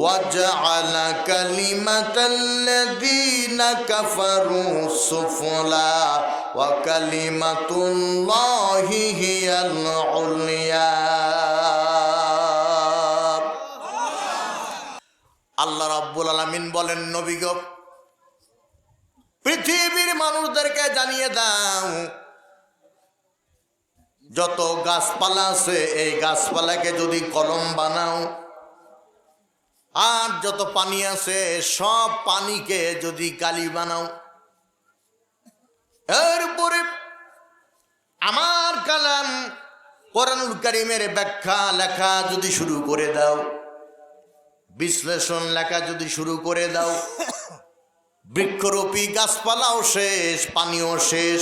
وجعل كلمة الذين كفروا السفلى وكلمة الله هي العليا আল্লাহ রাব্বুল আলামিন বলেন, নবী গো, পৃথিবীর মানুষদেরকে জানিয়ে দাও, যত গাছপালা আছে এই গাছপালাকে যদি কলম বানাও, আর যত পানি আছে সব পানিকে যদি কালি বানাও, এরপরে আমার কালাম কোরআনুল কারীমের ব্যাখ্যা লেখা যদি শুরু করে দাও, বিশ্লেষণ লেখা যদি শুরু করে দাও, বৃক্ষরূপী গাছপালাও শেষ, পানিও শেষ,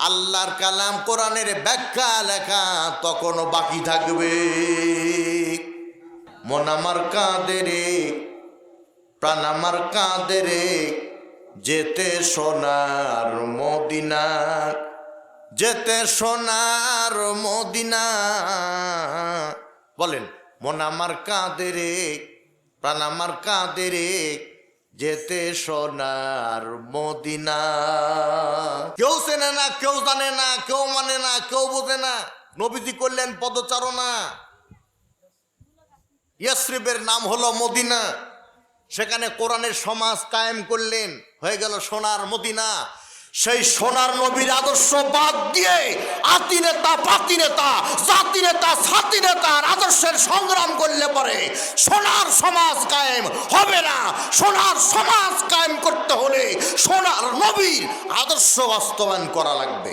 আল্লাহর কালাম কোরআনের ব্যাখ্যা লেখা তখনও বাকি থাকবে। মন আমার কাঁদে রে, প্রাণ আমার কাঁদে রে, যেতে সোনার মদিনা, যেতে সোনার মদিনা। বলেন, মন আমার কাঁদে রে, প্রাণ আমার কাঁদে রে, যেতে সোনার মদিনা। কেউ চেনে না, কেউ জানে না, কেউ মানে না, কেউ বোঝে না। নবীজি করলেন পদচারণা, ইয়াসরিবের নাম হলো মদিনা, সেখানে কোরআনের সমাজ কায়েম করলেন, হয়ে গেল সোনার মদিনা। সেই সোনার নবীর আদর্শ বাদ দিয়ে আতি নেতা, পাতি নেতা, জাতি নেতা, ছাতি নেতার আদর্শের সংগ্রাম করলে পরে সোনার সমাজ কায়েম হবে না। সোনার সমাজ কায়েম করতে হলে সোনার নবীর আদর্শ বাস্তবায়ন করা লাগবে।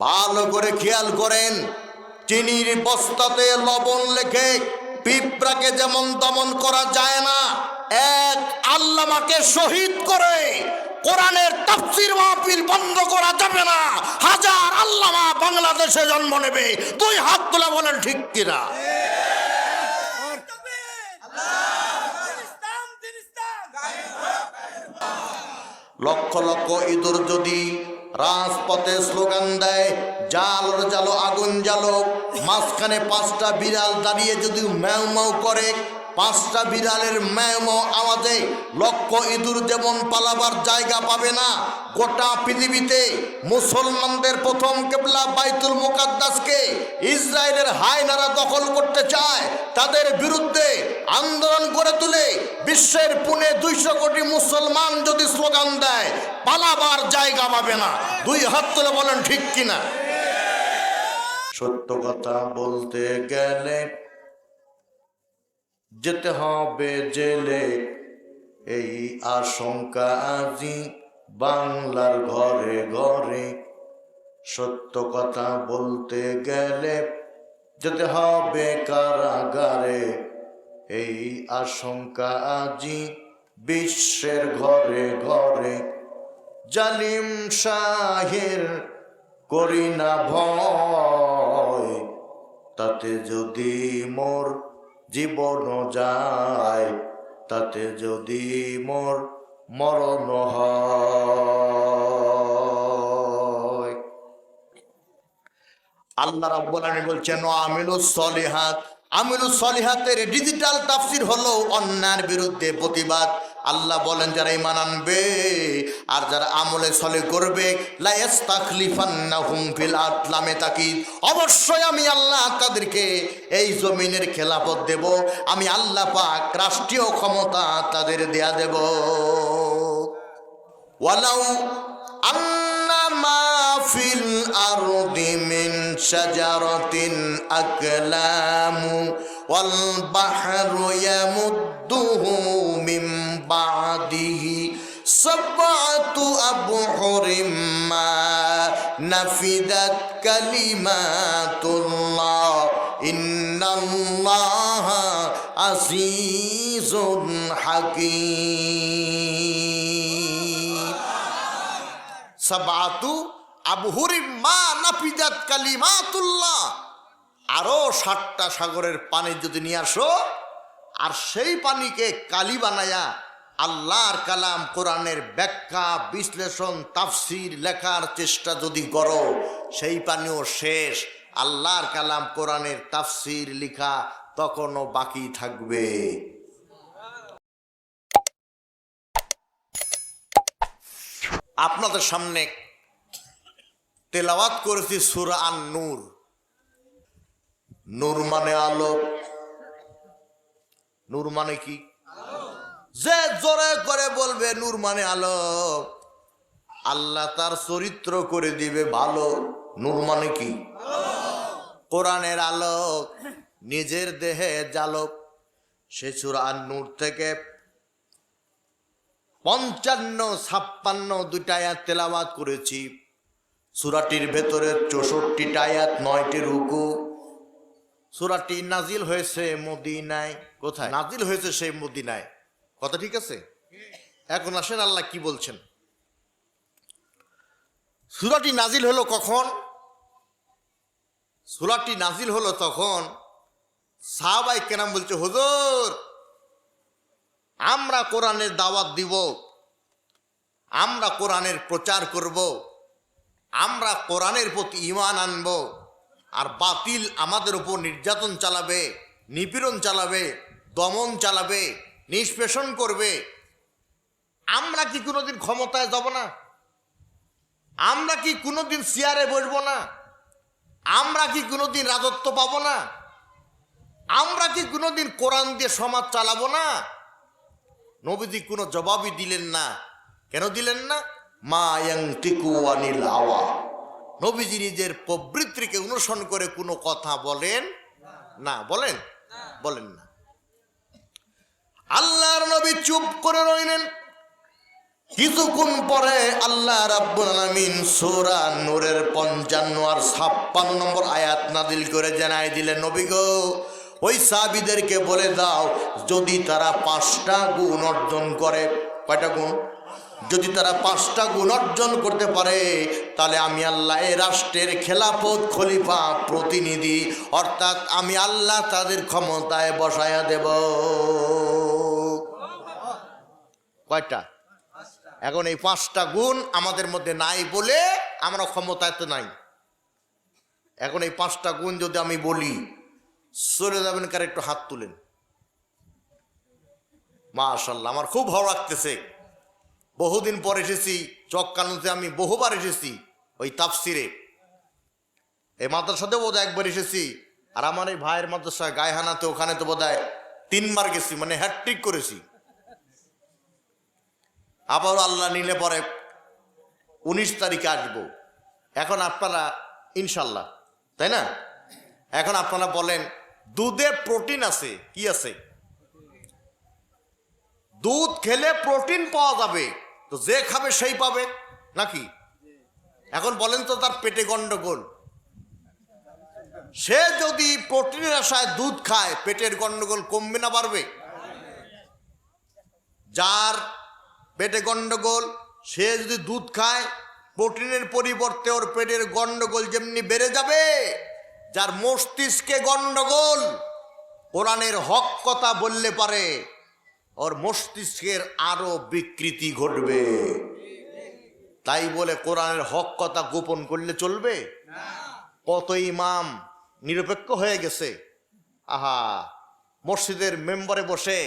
ভালো করে খেয়াল করেন, চিনির বস্তাতে লবণ লেখে পিঁপড়াকে যেমন দমন করা যায় না, এক আল্লামাকে শহীদ করে কোরআনের তাফসীর মাহফিল বন্ধ করা যাবে না। হাজার আল্লামা বাংলাদেশে জন্ম নেবে, দুই হাত তুলে বলেন ঠিক কিনা? লক্ষ লক্ষ ইঁদুর যদি রাজপথে স্লোগান দেয়, জালো জালো আগুন জালো, মাঝখানে পাঁচটা বিড়াল দাঁড়িয়ে যদি ম্যাও ম্যাও করে, পাঁচটা বিড়ালের ম্যাও ম্যাও আওয়াজে লক্ষ ইঁদুর যেমন পালাবার জায়গা পাবে না, গোটা পৃথিবীতে মুসলমানদের প্রথম কিবলা বাইতুল মুকাদ্দাসকে ইসরায়েলের হায়নারা দখল করতে চায়, তাদের বিরুদ্ধে আন্দোলন করে তুলে বিশ্বের পুনে 200 কোটি মুসলমান যদি স্লোগান দেয়, পালাবার জায়গা পাবে না। দুই হাত তুলে বলেন ঠিক কিনা? সত্য কথা বলতে গেলে যেতে হবে জেলে, এই আশঙ্কা আজি বাংলার ঘরে ঘরে। সত্য কথা বলতে গেলে যেতে হবে কারাগারে, এই আশঙ্কা আজি বিশ্বের ঘরে ঘরে। জালিম শাহের করি না ভয়, তাতে যদি মোর জীবন যায়, তাতে যদি মোর মরণ হয়। আল্লাহ রাব্বুল আলামিন বলছেন, আমিলুস সলিহাত। আমিলুস সলিহাতের ডিজিটাল তাফসীর হলো অন্যায়ের বিরুদ্ধে প্রতিবাদ। আল্লাহ বলেন, যারা ঈমান আনবে আর যারা আমলে সলে করবে, লা ইস্তাখলিফান্নাহুম ফিল আরদ, লামে তাকিদ, অবশ্যই আমি আল্লাহ তাদেরকে এই জমিনের খেলাফত দেব। আমি আল্লাহ পাক রাষ্ট্রীয় ক্ষমতা তাদের দেয়া দেব। ওয়ালাউ আন্নামা ফিল আরদি মিন শাজারাতিন আকলামু ওয়াল বাহরু ইয়ামুদ্দুহু মিন বাদিহি সাবআতু আবহুরিম মা নাফিদাত কালিমাতুল্লাহ ইন্নাল্লাহা আজিজুন হাকীম। সাবআতু আবহুরিম মা নাফিদাত কালিমাতুল্লাহ। আরো 7টা সাগরের পানি যদি নিয়ে আসো, আর সেই পানিকে কালি বানায়া আল্লাহর কালাম কোরআনের ব্যাখ্যা, বিশ্লেষণ, তাফসীর লেখার চেষ্টা যদি করো, সেই পানিও শেষ। আল্লাহর কালাম কোরআনের তাফসীর লিখা তখনও বাকি থাকবে। আপনাদের সামনে তেলাওয়াত করেছি সূরা আন-নূর। নূর মানে আলো। নূর মানে কি? যে জোরে করে বলবে নূর মানে আলো, আল্লাহ তার চরিত্র করে দিবে ভালো। নূর মানে কি? কোরআনের আলোক, নিজের দেহে জালক। সে সূরা আন-নূর থেকে 55, 56 দুইটা আয়াত তেলাওয়াত করেছি। সূরাটির ভেতরে 64টা আয়াত, 9টি রুকু। সূরাটি নাজিল হয়েছে মদিনায়। কোথায় নাজিল হয়েছে? সেই মদিনায়। কথা ঠিক আছে? এখন আসেন আল্লাহ কি বলছেন। সূরাটি নাজিল হলো কখন? সূরাটি নাজিল হলো তখন সাহাবায়ে কেরাম বলছে, হুজুর আমরা কোরআনের দাওয়াত দিব, আমরা কোরআনের প্রচার করব, আমরা কোরআনের প্রতি ঈমান আনব, আর বাতিল আমাদের উপর নির্যাতন চালাবে, নিপীড়ন চালাবে, দমন চালাবে, নিষ্পেষণ করবে। আমরা কি কোনোদিন ক্ষমতায় যাব না? আমরা কি কোনোদিন চেয়ারে বসবো না? আমরা কি কোনোদিন রাজত্ব পাবো না? আমরা কি কোনোদিন কোরআন দিয়ে সমাজ চালাবো না? নবীজি কোনো জবাবই দিলেন না। কেন দিলেন না? মা ইয়ানতিকু আনিল হাওয়া। নবীজি নিজের প্রবৃত্তিকে অনুসরণ করে কোনো কথা বলেন না। বলেন? বলেন না। আল্লাহর নবী চুপ করে রইলেন। কিছুক্ষণ পরে আল্লাহ রাব্বুল আলামিন সূরা নূরের 55 আর 56 নম্বর আয়াত নাযিল করে জানাই দিলেন, নবী গো ওই সাহাবীদেরকে বলে দাও, যদি তারা 5টা গুণ অর্জন করে। কয়টা গুণ? যদি তারা 5টা গুণ অর্জন করতে পারে, তাহলে আমি আল্লাহ এই রাষ্ট্রের খেলাফত, খলিফা, প্রতিনিধি অর্থাৎ আমি আল্লাহ তাদের ক্ষমতায় বসায়া দেব। কয়টা? এখন এই 5টা গুণ আমাদের মধ্যে নাই বলে আমরা ক্ষমতায় তো নাই। এখন এই 5টা গুণ যদি আমি বলি, চলে যাবেন কার? একটু হাত তুলেন। মাশাআল্লাহ, আমার খুব ভালো লাগতেছে। বহুদিন পর এসেছি চক্কানুতে, আমি বহুবার এসেছি ওই তাফসিরে। এই মাদ্রাসাতে বোধহয় একবার এসেছি, আর আমার এই ভাইয়ের মাদ্রাসা গায়হানাতে, ওখানে তো বোধহয় 3বার গেছি, মানে হ্যাট্রিক করেছি। আবারও আল্লাহ নিলে পরে 19 তারিখে আসবো। এখন আপনারা ইনশাল্লাহ, তাই না? এখন আপনারা বলেন, দুধে প্রোটিন আছে। কি আছে? দুধ খেলে প্রোটিন পাওয়া যাবে, তো যে খাবে সেই পাবে নাকি? এখন বলেন তো, তার পেটে গন্ডগোল, সে যদি প্রোটিনের আশায় দুধ খায়, পেটের গন্ডগোল কমবে না বাড়বে? যার পেটে গন্ডগোল, সে যদি দুধ খায়, প্রোটিনের পরিবর্তে ওর পেটের গন্ডগোল যেমনি বেড়ে যাবে। যার মস্তিষ্কে গন্ডগোল, কোরআনের হক কথা বললে পারে ওর মস্তিষ্কের আরো বিকৃতি ঘটবে। তাই বলে কোরআনের হক কথা গোপন করলে চলবে? কত ইমাম নিরপেক্ষ হয়ে গেছে। আহা, মসজিদের মেম্বারে বসে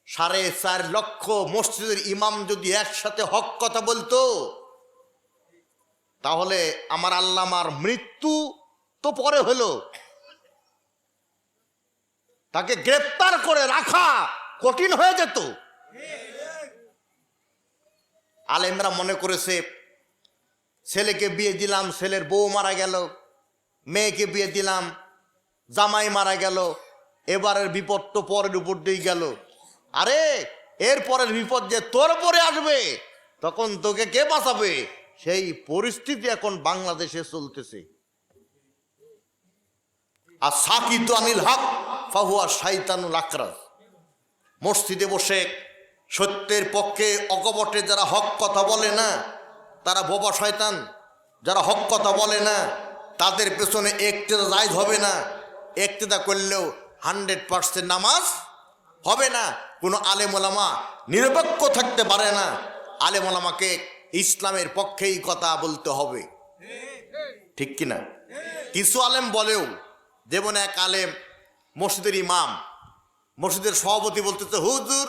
4.5 লক্ষ মসজিদের ইমাম যদি একসাথে হক কথা বলতো, তাহলে আমার আল্লামার মৃত্যু তো পরে হলো, তাকে গ্রেপ্তার করে রাখা কঠিন হয়ে যেত। আলেমরা মনে করেছে ছেলেকে বিয়ে দিলাম, ছেলের বউ মারা গেল, মেয়েকে বিয়ে দিলাম, জামাই মারা গেল, এবারের বিপদ তো পরের উপর দিয়ে গেল। আরে এর পরের বিপদ যে তোর পরে আসবে, তখন তোকে কে বাঁচাবে? সেই পরিস্থিতি এখন বাংলাদেশে চলতেছে। আর সাকিতু আনিল হক ফাহুয়া শাইতানুল আকরাস। মসজিদে বসে সত্যের পক্ষে অকপটে যারা হক কথা বলে না, তারা বোবা শয়তান। যারা হক কথা বলে না, তাদের পেছনে একটেদা জায়েজ হবে না। একটেদা করলেও 100% নামাজ হবে না। কোনো আলেম ওলামা নিরপেক্ষ থাকতে পারে না। আলেম ওলামাকে ইসলামের পক্ষেই কথা বলতে হবে, ঠিক কিনা? কিছু আলেম বলেও, যেমন এক আলেম মসজিদের ইমাম, মসজিদের সভাপতি বলতেছে, হুজুর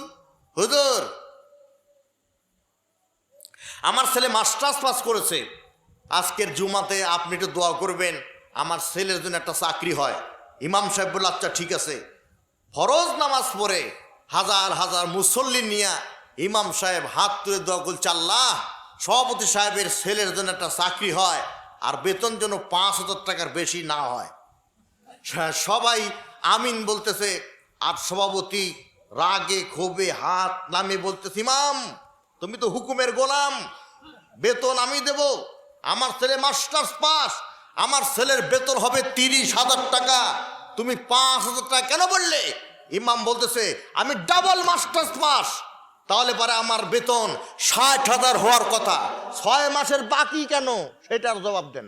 হুজুর আমার ছেলে মাস্টার্স পাস করেছে, আজকের জুমাতে আপনি একটু দোয়া করবেন আমার ছেলের জন্য একটা চাকরি হয়। ইমাম সাহেব বলল, আচ্ছা ঠিক আছে। ফরজ নামাজ পড়ে হাজার হাজার মুসল্লি নিয়ে ইমাম সাহেব হাত তুলে দোয়া করছে, আল্লাহ সভাপতি সাহেবের ছেলের জন্য একটা চাকরি হয় আর বেতন যেন 5,000 টাকার বেশি না হয়। সবাই আমিন বলতেছে, আর সভাপতি রাগে ক্ষোভে হাত নামে বলতেছে, ইমাম তুমি তো হুকুমের গোলাম, বেতন আমি দেব, আমার ছেলে মাস্টার্স পাস, আমার ছেলের বেতন হবে 30,000 টাকা, তুমি 5,000 টাকা কেন বললে? ইমাম বলতেছে, আমি ডাবল মাস্টার্স পাস, তাহলে পরে আমার বেতন 60,000 হওয়ার কথা, 6 মাসের বাকি কেন সেটার জবাব দেন।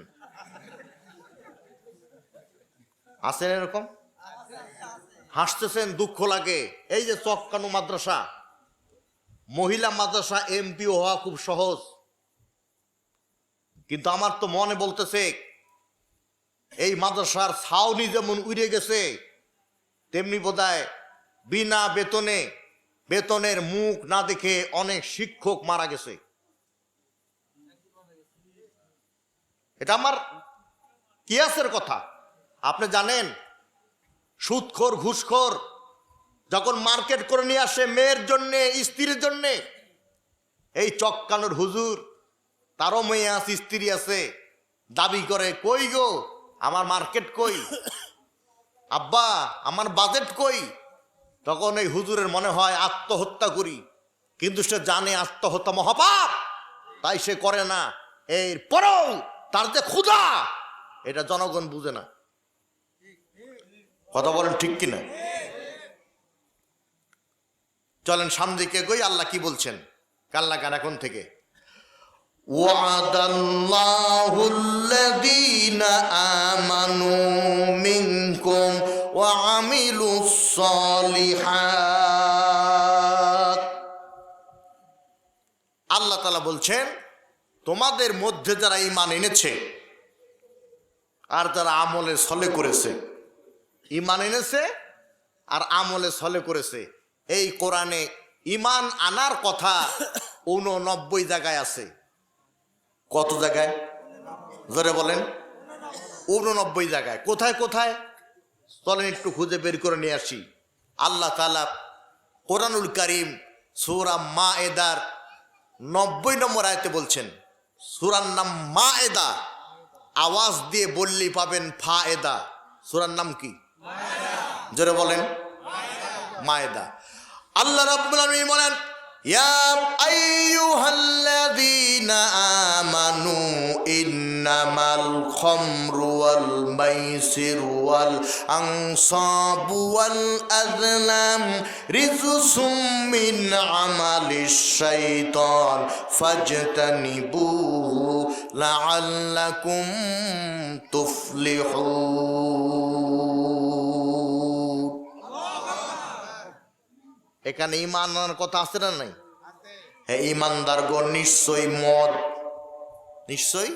আছেন এরকম? হাসতেছেন, দুঃখ লাগে। এই যে চক্কানু মাদ্রাসা, মহিলা মাদ্রাসা এমপিও হওয়া খুব সহজ, কিন্তু আমার তো মনে বলতেছে এই মাদ্রাসার ছাউনি যেমন উড়ে গেছে, তেমনি বোধহয় বিনা বেতনে, বেতনের মুখ না দেখে অনেক শিক্ষক মারা গেছে। এটা আমার কিয়াসের কথা। আপনি জানেন, সুদখোর ঘুষখোর যখন মার্কেট করে নিয়ে আসে মেয়ের জন্যে, স্ত্রীর জন্যে, এই চক্কানোর হুজুর তারও মেয়ে আছে, স্ত্রী আছে, দাবি করে, কই গো আমার মার্কেট কই, আব্বা আমার বাজেট কই। তখন এই হুজুরের মনে হয় আত্মহত্যা করি, কিন্তু সে জানে আত্মহত্যা মহাপাপ, তাই সে করে না। এরপরেও তার যে ক্ষুধা, এটা জনগণ বুঝে না। কথা বলেন ঠিক কিনা? চলেন সামনে দিকে গই, আল্লাহ কি বলছেন কাল্লা গান এখন থেকে। ওয়াদাল্লাহু আল্লাযীনা আমানু মিনকুম ওয়া আমিলুস সালিহাত। আল্লাহ তাআলা বলছেন, তোমাদের মধ্যে যারা ঈমান এনেছে আর যারা আমলে সলে করেছে, ঈমান এনেছে আর আমলে সলে করেছে। এই কোরআনে ঈমান আনার কথা 89 জায়গায় আছে। কত জায়গায়? জোরে বলেন। 89 জায়গায়। কোথায় কোথায়? চলেন একটু খুঁজে বের করে নিয়ে আসি। আল্লাহ তাআলা কোরআনুল কারীম সূরা মায়েদার 90 নম্বর আয়াতে বলছেন, সূরার নাম মায়েদা, আওয়াজ দিয়ে বললেই পাবেন ফায়েদা। সূরার নাম কি? জোরে বলেন, মায়েদা। আল্লাহ রাব্বুল আলামিন বলেন, ইয়া আইয়ুহাল্লাযীনা আমানু ইন্নামাল খামরু ওয়াল মাইসিরু ওয়াল আনসাবু ওয়াল আযলাম রিজসুম মিন আমালিশ শাইতান ফাজতানিবুহু লাআল্লাকুম তুফলিহুন। এখানে ঈমান আনার কথা আছে না নাই? হ্যাঁ, ঈমানদারগণ নিশ্চয়ই মদ, নিশ্চয়ই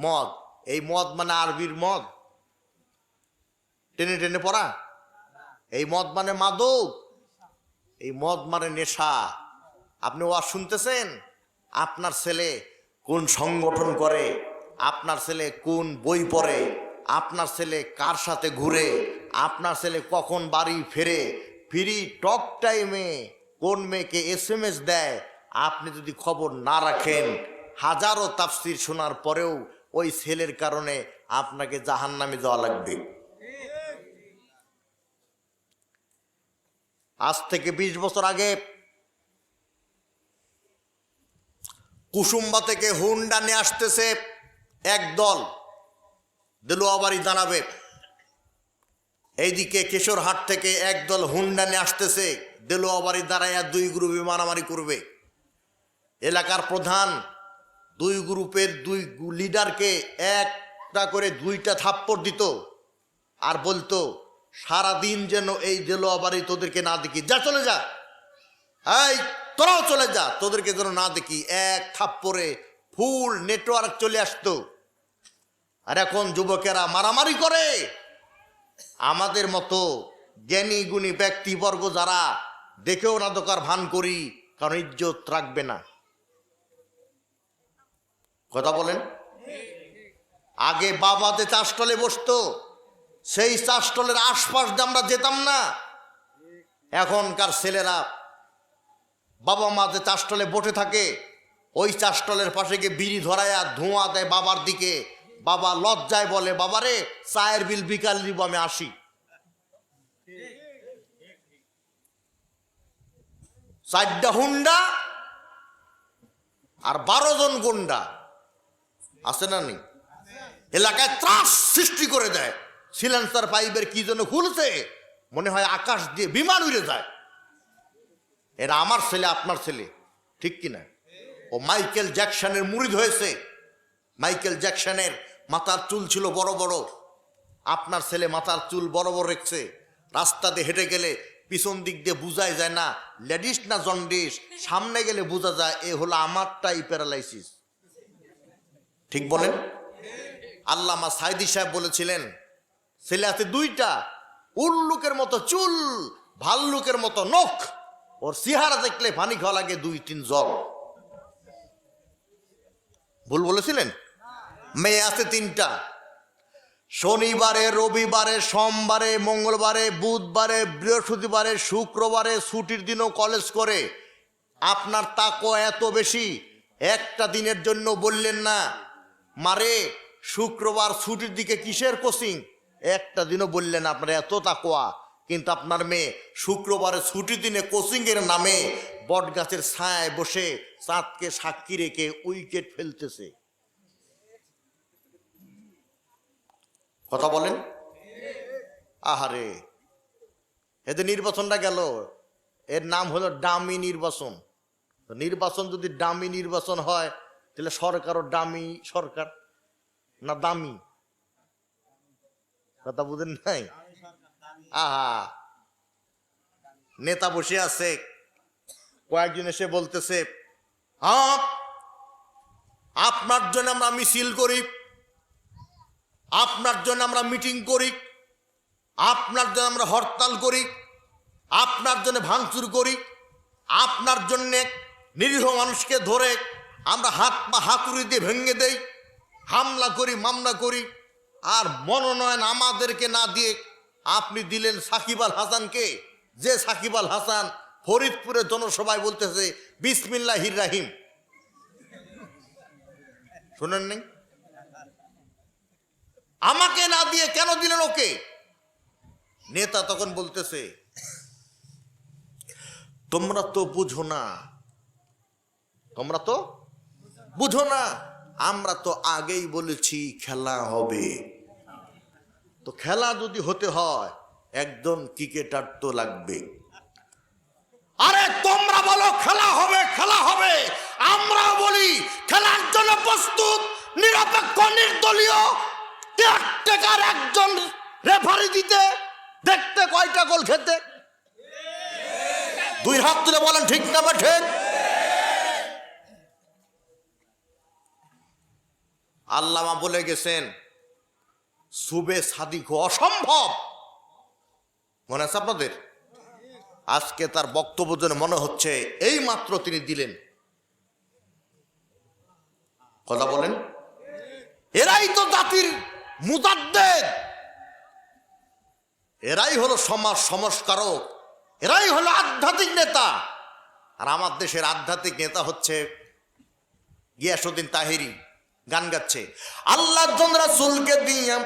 মদ। এই মদ মানে আরবির মদ, টেনে টেনে পড়া। এই মদ মানে মাদক, এই মদ মানে নেশা। আপনি ওয়াজ শুনতেছেন, আপনার ছেলে কোন সংগঠন করে, আপনার ছেলে কোন বই পড়ে, আপনার ছেলে কার সাথে ঘুরে, আপনার ছেলে কখন বাড়ি ফেরে, ফ্রি টক টাইমে কোন মেয়েকে SMS দেয়, আপনি যদি খবর না রাখেন, হাজারো তাফসীর শোনার পরেও ওই ছেলের কারণে আপনাকে জাহান্নামে যাওয়া লাগবে। আজ থেকে 20 বছর আগে কুসুম্বা থেকে হুন্ডা নিয়ে আসতেছে একদল, দেলোয়াবাড়ি দাঁড়াবে। এইদিকে কেশরহাট থেকে একদল হুন্ডা নিয়ে আসতেছে, দেলোয়াবাড়ি দাঁড়াইয়া 2 গ্রুপে মারামারি করবে। এলাকার প্রধান 2 গ্রুপের 2 লিডারকে একটা করে 2টা থাপ্পড় দিত আর বলতো, সারাদিন যেন এই দেলোয়াবাড়ি তোদেরকে না দেখি, যা চলে যা, এই তোরাও চলে যা, তোদেরকে যেন না দেখি। এক থাপ্পড়ে ফুল নেটওয়ার্ক চলে আসতো। আর এখন যুবকেরা মারামারি করে, আমাদের মতো জ্ঞানী গুণী ব্যক্তিবর্গ যারা দেখেও না দোকার ভান করি, কারণ ইজ্জত রাখবে না। কথা বলেন। আগে বাবাতে চাষটলে বসতো, সেই চাষটলের আশপাশ দিয়ে আমরা যেতাম না। এখনকার ছেলেরা বাবা মাতে চাষটলে বসে থাকে, ওই চাষটলের পাশে গিয়ে বিড়ি ধরায়া ধোঁয়া দেয় বাবার দিকে। বাবা লজ্জায় বলে, বাবারে চায়ের বিল বিকাল দিব, আমি আসি। চারটা হুন্ডা আর 12 জন গুন্ডা আছে না নেই? এলাকায় ত্রাস সৃষ্টি করে দেয়। সিলেন্সার পাইপের কি জন্য খুলছে, মনে হয় আকাশ দিয়ে বিমান উড়ে যায়। এরা আমার ছেলে, আপনার ছেলে, ঠিক কিনা? ও মাইকেল জ্যাকসনের মুরিদ হয়েছে। মাইকেল জ্যাকসনের মাথার চুল ছিল বড় বড়, আপনার ছেলে মাথার চুল বড় বড় রেখেছে। রাস্তাতে হেঁটে গেলে পিছন দিক দিয়ে বোঝাই যায় না লেডিস না জন্ডিস, সামনে গেলে বোঝা যায় এ হলো আমারটাই প্যারালাইসিস। ঠিক বলেন? আল্লামা সাইদি সাহেব বলেছিলেন, ছেলে আছে 2টা, উল্লুকের মতো চুল, ভাল্লুকের মতো নখ, ওর চেহারা দেখলে পানি খাওয়া লাগে 2-3 জল। ভুল বলেছিলেন? মেয়ে আছে 3টা। শনিবারে, রবিবারে, সোমবারে, মঙ্গলবারে, বুধবারে, বৃহস্পতিবারে, শুক্রবারে ছুটির দিনও কলেজ করে। আপনার তাকওয়া এত বেশি, একটা দিনের জন্য বললেন না মারে শুক্রবার ছুটির দিকে কিসের কোচিং, একটা দিনও বললেন আপনার এত তাকওয়া। কিন্তু আপনার মেয়ে শুক্রবারে ছুটির দিনে কোচিং এর নামে বট গাছের ছায়ায় বসে চাঁদকে সাক্ষী রেখে উইকেট ফেলতেছে। কথা বলেন। আহারে, এদের নির্বাচনটা গেল, এর নাম হলো ডামি নির্বাচন। নির্বাচন যদি ডামি নির্বাচন হয়, তাহলে সরকারও ডামি সরকার না দামি? কথা বুঝেন নাই? আহা, নেতা বসে আছে, কয়েকজন এসে বলতেছে, হ্যাঁ আপনার জন্য আমরা মিছিল করি, আপনার জন্য আমরা মিটিং করি, আপনার জন্য আমরা হরতাল করি, আপনার জন্য ভাঙচুর করি, আপনার জন্য নিরীহ মানুষকে ধরে আমরা হাত পা হাতুড়ি দিয়ে ভেঙে দেই, হামলা করি, মামলা করি। আর মনোনয়ন আমাদেরকে না দিয়ে আপনি দিলেন সাকিব আল হাসানকে, যে সাকিব আল হাসান ফরিদপুরের জনসভায় বলতেছে বিসমিল্লাহির রাহিম। শুনেন নাই? আমাকে না দিয়ে কেন দিলেন ওকে? নেতা তখন বলতেছে, তোমরা তো বুঝো না, তোমরা তো বুঝো না, আমরা তো আগেই বলেছি খেলা হবে। তো খেলা যদি হতে হয় একজন ক্রিকেটার তো লাগবে। আরে তোমরা বলো খেলা হবে, খেলা হবে, আমরা বলি খেলার জন্য প্রস্তুত, নিরপেক্ষ নির্দলীয় কেয়ারটেকার একজন রেফারি দিতে, দেখতে কয়টা গোল খেতে। 2 হাত তুলে বলেন ঠিক না বা ঠিক? আল্লামা বলে গেছেন সুবে সাদিক অসম্ভব। মনে আছে আপনাদের? আজকে তার বক্তব্য যেন মনে হচ্ছে এই মাত্র তিনি দিলেন। কথা বলেন। এরাই তো জাতির মুজাদ্দেদ, এরাই হলো সমাজ সংস্কারক, এরাই হলো আধ্যাত্মিক নেতা। আর আমার দেশের আধ্যাত্মিক নেতা হচ্ছে গিয়াসউদ্দিন তাহেরি। গান গাচ্ছে, আল্লাহ জন রাসূলকে দিয়া,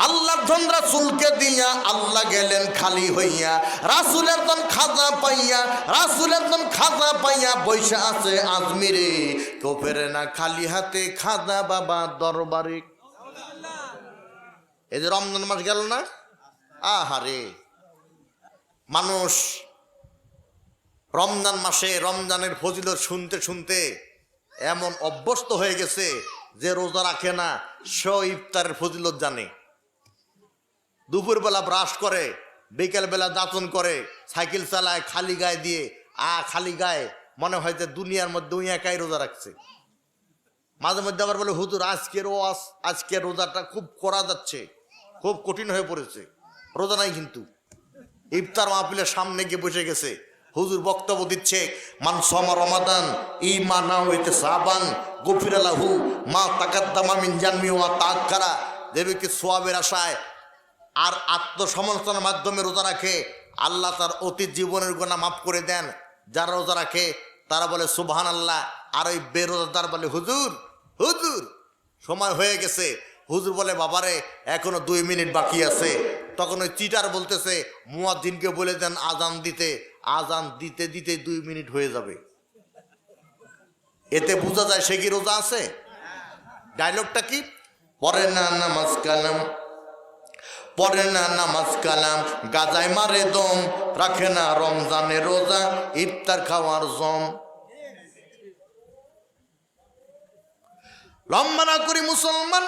আল্লাহ জন রাসূলকে দিয়া, আল্লাহ গেলেন খালি হইয়া, রাসূলের জন খাজা পাইয়া, রাসূলের জন খাজা পাইয়া, বৈশা আছে আজমিরে, কেউ ফেরে না খালি হাতে খাজা বাবা দরবারে। এই যে রমজান মাস গেল না, আহারে মানুষ রমজান মাসে রমজানের ফজিলত শুনতে শুনতে এমন অভ্যস্ত হয়ে গেছে যে রোজা রাখে না সে ইফতারের ফজিলত জানে। দুপুরবেলা ব্রাশ করে, বিকেলবেলা দাঁতন করে, সাইকেল চালায় খালি গায়ে দিয়ে, খালি গায়ে মনে হয় যে দুনিয়ার মধ্যে ওই একাই রোজা রাখছে। মাঝে মধ্যে আবার বলে হুজুর আজকের রোজাটা খুব করা যাচ্ছে, খুব কঠিন হয়ে পড়েছে। রোজা নাই, কিন্তু ইফতার মাহফিলের সামনে গিয়ে বসে গেছে। হুজুর বক্তব্য দিচ্ছে, মান সামা রমাদান ঈমানান ওয়া ইহতিসাবান গুফিরা লাহু মা তাকাদ্দামা মিন জানবি ওয়া তাআক্কারা। যে ব্যক্তি সওয়াবের আশায় আর আত্মসমালোচনার মাধ্যমে রোজা রাখে, আল্লাহ তার অতীত জীবনের গুনাহ মাফ করে দেন। যারা রোজা রাখে তারা বলে সুবহানাল্লাহ, আর ওই বেরোজাদার বলে হুজুর হুজুর সময় হয়ে গেছে। হুজুর বলে বাবারে এখনো 2 মিনিট বাকি আছে। তখন ওই চিটার বলতেছে মুয়াজ্জিনকে বলে দেন আজান দিতে। আজান দিতে দিতে 2 মিনিট হয়ে যাবে। এতে বোঝা যায় সে কি রোজা আছে। ডায়লগটা কি? পরে না নামাজ কালাম, পরে না নামাজ কালাম, গাজায় মারে দম, রাখে না রমজানে রোজা, ইফতার খাওয়ার জম। লম্বা না করি মুসলমান,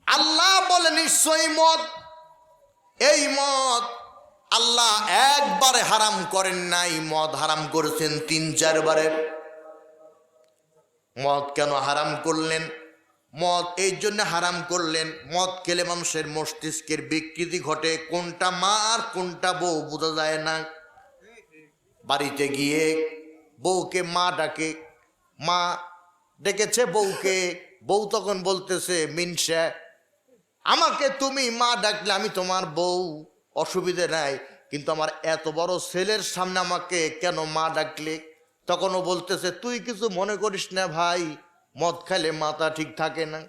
আল্লাহ বলে নিশ্চয়ই মদ, এই মদ আল্লাহ একবারে হারাম করেন নাই, মদ হারাম করেছেন 3-4 বারে। মদ কেন হারাম করলেন? মদ এই জন্য হারাম করলেন, মদ খেলে মানুষের মস্তিষ্কের বিকৃতি ঘটে। কোনটা মা আর কোনটা বউ বোঝা যায় না। বাড়িতে গিয়ে বউকে মা ডাকে, মা ডেকেছে বউকে, বউ তখন বলতেছে মিনসা আমাকে তুমি মা ডাকলে আমি তোমার বউ, অসুবিধে নাই, কিন্তু আমার এত বড় ছেলের সামনে আমাকে কেন মা ডাকলে? তখন ও বলতেছে তুই কিছু মনে করিস না ভাই, মদ খাইলে মাথা ঠিক থাকে না।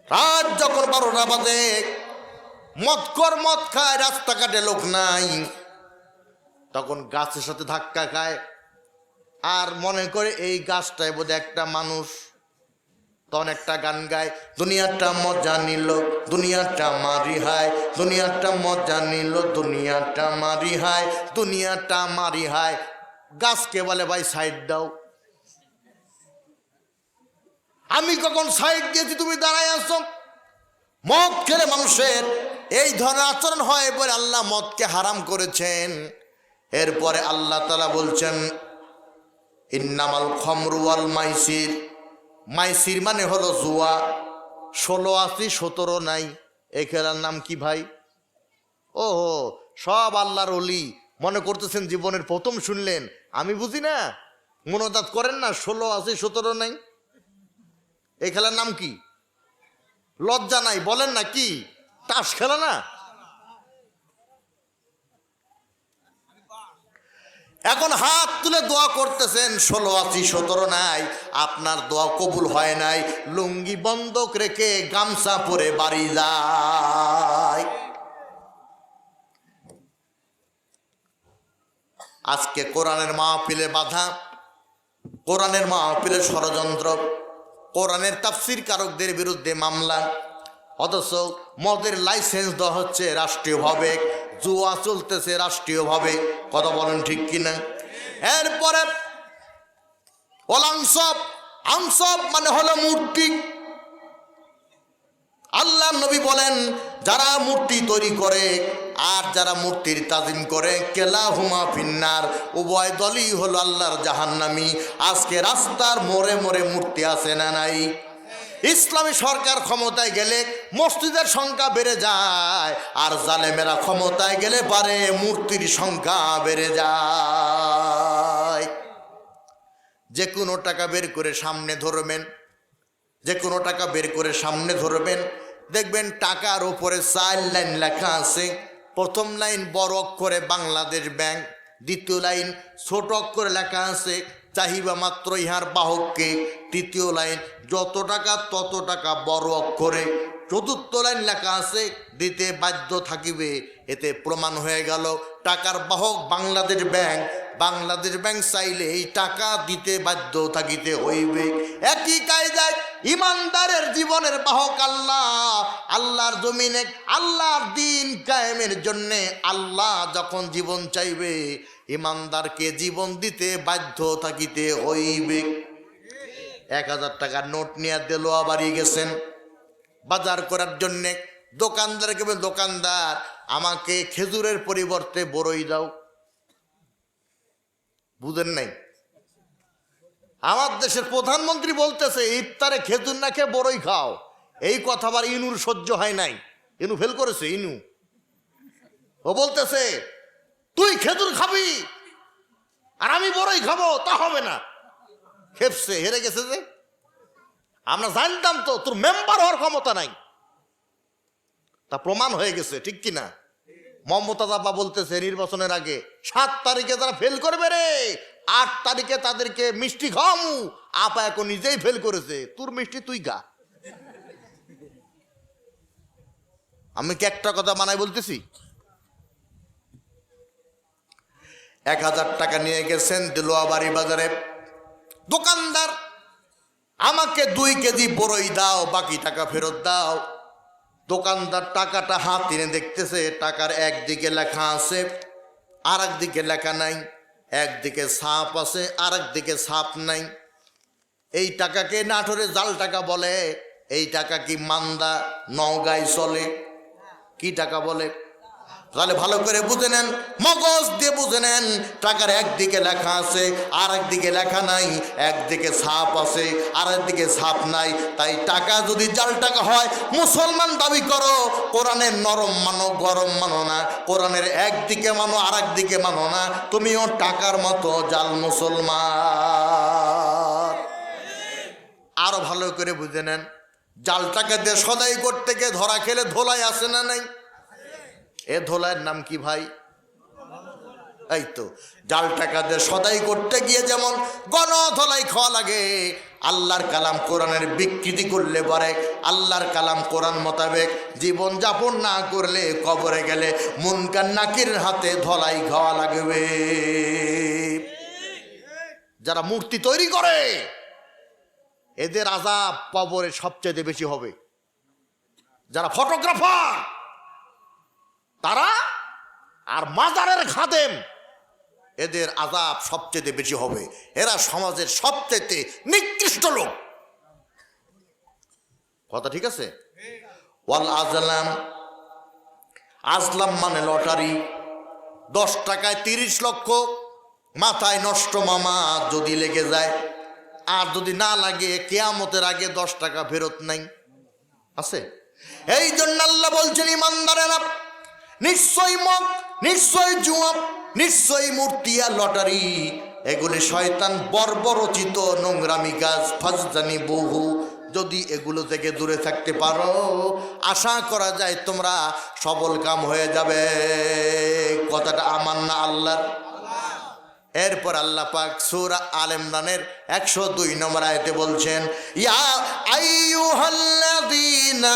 রাত যখন 12টা বাজে, মদ খায়, রাস্তাঘাটে লোক নাই, তখন গাছের সাথে ধাক্কা খায় আর মনে করে এই গাছটায় বোধহয় একটা মানুষ। তখন একটা গান গায়, দুনিয়াটা মজা নিল, দুনিয়াটা মারি হায়, দুনিয়াটা মজা নিল, দুনিয়াটা মারি হায়, দুনিয়াটা মারি হায়। গাছকে বলে ভাই সাইড দাও। আমি কখন সাইড দিয়েছি তুমি দাঁড়ায় আছো? মদ খেলে মানুষের এই ধরনের আচরণ হয় বলে আল্লাহ মদকে হারাম করেছেন। এরপরে আল্লাহ তাআলা বলছেন ইন্নামাল খামরু ওয়াল মাইসির, মাইসির মানে হলো জুয়া। 16 আছে 17 নাই, এই খেলার নাম কি ভাই? ও সব আল্লাহর ওলি মনে করতেছেন জীবনের প্রথম শুনলেন, আমি বুঝি না, মনোদাত করেন না। 16 আছে 17 নাই, এই খেলার নাম কি? লজ্জা নাই বলেন না, কি তাস খেলা না? এখন হাত তুলে দোয়া করতেছেন 16 আছে 17 নাই, আপনার দোয়া কবুল হয় নাই। লুঙ্গি বন্ধক রেখে গামছা পরে বাড়ি যায়। আজকে কোরআনের মাহফিলে বাধা, কোরআনের মাহফিলে ষড়যন্ত্র, কোরআনের তাফসীর কারকদের বিরুদ্ধে মামলা, অথচ মদের লাইসেন্স দেওয়া হচ্ছে রাষ্ট্রীয়ভাবে, জুয়া চলতেছে রাষ্ট্রীয়ভাবে। কথা বলেন ঠিক কিনা? এরপরে আনসব, আনসব মানে হলো মূর্তি। আল্লাহ নবী বলেন যারা মূর্তি তৈরি করে আর যারা মূর্তির তাজিম করে কেলাহুমা ফিন্নার, উভয় দলই হলো আল্লাহর জাহান্নামী। আজকে রাস্তার মোড়ে মোড়ে মূর্তি আছে না নাই? ইসলামী সরকার ক্ষমতায় গেলে মসজিদের সংখ্যা বেড়ে যায়, আর জালেমেরা ক্ষমতায় গেলে পারে মূর্তির সংখ্যা বেড়ে যায়। যে কোনো টাকা বের করে সামনে ধরবেন, যে কোনো টাকা বের করে সামনে ধরবেন, দেখবেন টাকার উপরে 4 লাইন লেখা আছে। প্রথম লাইন বড় অক্ষরে বাংলাদেশ ব্যাংক, দ্বিতীয় লাইন ছোট অক্ষরে লেখা আছে চাহিবা মাত্র ইহার বাহককে, তৃতীয় লাইন যত টাকা তত টাকা বড় অক্ষরে, চতুর্থ লাইন লেখা আছে দিতে বাধ্য থাকিবে। এতে প্রমাণ হয়ে গেল টাকার বাহক বাংলাদেশ ব্যাংক, বাংলাদেশ ব্যাংক চাইলে এই টাকা দিতে বাধ্য থাকিতে হইবে। একই কায়দায় ইমানদারের জীবনের বাহক আল্লাহ, আল্লাহর জমিনে আল্লাহর দিন কায়েমের জন্যে আল্লাহ যখন জীবন চাইবে ইমানদারকে জীবন দিতে বাধ্য থাকিতে হইবে। 1000 টাকার নোট নিয়ে দেলোয়া বাড়ি গেছেন বাজার করার জন্যে, দোকানদারকে বলেন দোকানদার আমাকে খেজুরের পরিবর্তে বড়ই দাও। বুঝেন নাই? আমার দেশের প্রধানমন্ত্রী বলতেছে ইফতারে খেজুর না খেয়ে বড়ই খাও। এই কথা আবার ইনুর সহ্য হয় নাই, ইনু ফেল করেছে, ইনু ও বলতেছে তুই খেজুর খাবি আর আমি বড়ই খাবো, তা হবে না। খেপছে, হেরে গেছে যে। আমরা জানতাম তো তোর মেম্বার হওয়ার ক্ষমতা নাই, তা প্রমাণ হয়ে গেছে, ঠিক কিনা? মমতাজ আব্বা বলতেছে নির্বাচনের আগে 7 তারিখে যারা ফেল করবে রে, 8 তারিখে তাদেরকে মিষ্টি খাওয়ামু। আপা এখন নিজেই ফেল করেছে, তোর মিষ্টি তুই গা। আমি কি একটা কথা মানাই বলতেছি? 1000 টাকা নিয়ে গেছেন দিলোয়াবাড়ি বাজারে। দোকানদার আমাকে 2 কেজি বড়ই দাও, বাকি টাকা ফেরত দাও। দোকানদার টাকাটা হাত এনে দেখতেছে, টাকার একদিকে লেখা আছে আর একদিকে লেখা নাই, একদিকে ছাপ আছে আর একদিকে ছাপ নাই। এই টাকাকে নাটোরে জাল টাকা বলে। এই টাকা কি মান্দা নওগাঁয় চলে? কি টাকা বলে? তাহলে ভালো করে বুঝে নেন, মগজ দিয়ে বুঝে নেন। টাকার একদিকে লেখা আছে আর একদিকে লেখা নাই, একদিকে ছাপ আছে আর একদিকে ছাপ নাই। তাই টাকা যদি জাল টাকা হয়, মুসলমান দাবি করো, কোরআনের নরম মানো, গরম মানো না। কোরআনের একদিকে মানো আর একদিকে মানো না, তুমিও টাকার মতো জাল মুসলমান। আরো ভালো করে বুঝে নেন, জাল টাকা দিয়ে সদাই করতে গিয়ে ধরা খেলে ধোলাই আসে না নাই? এ ধোলাইয়ের নাম কি ভাই? এই তো জাল টাকা দিয়ে সদাই করতে গিয়ে যেমন গণধোলাই খাওয়া লাগে, আল্লাহর কালাম কোরআনের বিকৃতি করলে পরে, আল্লাহর কালাম কোরআন মোতাবেক জীবন যাপন না করলে কবরে গেলে মুনকার নাকির হাতে ধলাই খাওয়া লাগবে। যারা মূর্তি তৈরি করে এদের আযাব কবরে সবচেয়ে বেশি হবে। যারা ফটোগ্রাফার তারা আর মাজারের খাদেম, এদের আযাব সবচেয়ে বেশি হবে। এরা সমাজের সবচেয়ে নিকৃষ্ট লোক। কথা ঠিক আছে? ওয়াল আজলাম, আজলাম মানে লটারি। 10 টাকায় 30 লক্ষ। মাথায় নষ্ট মামা, যদি লেগে যায় আর যদি না লাগে কিয়ামতের আগে 10 টাকা ফেরত নাই। আছে? এই জন্য আল্লাহ বলছেন ইমানদারেরা, নিশ্চয়ই মদ, নিশ্চয়ই জুয়া, নিশ্চয়ই মূর্তি আর লটারি, এগুলি শয়তান বর্বরচিত নোংরামি কাজ। ফাজদানি বহু, যদি এগুলো থেকে দূরে থাকতে পারো, আশা করা যায় তোমরা সবল কাম হয়ে যাবে। কথাটা আমার না আল্লাহর। এরপর আল্লাহ পাক সূরা আল ইমরানের 102 নম্বর আয়াতে বলছেন, ইয়া আইয়ুহাল্লাযীনা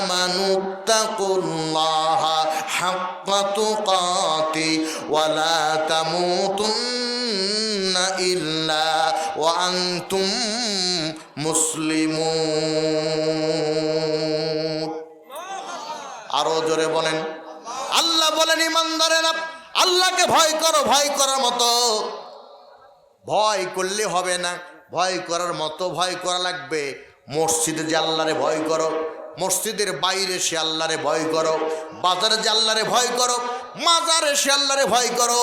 আমানু তাকুল্লাহা হাক্কা তুকাতি ওয়া লা তামুতুন্না ইল্লা ওয়া আনতুম মুসলিমুন। আরো জোরে বলেন। আল্লাহ বলেন ইমানদারেরা আল্লাহকে ভয় করো। ভয় করার মতো ভয় করলে হবে না, ভয় করার মতো ভয় করা লাগবে। মসজিদে যে আল্লাহরে ভয় করো, মসজিদের বাইরে সে আল্লাহরে ভয় করো, বাজারে যে আল্লাহরে ভয় করো, মাজারে সে আল্লাহরে ভয় করো,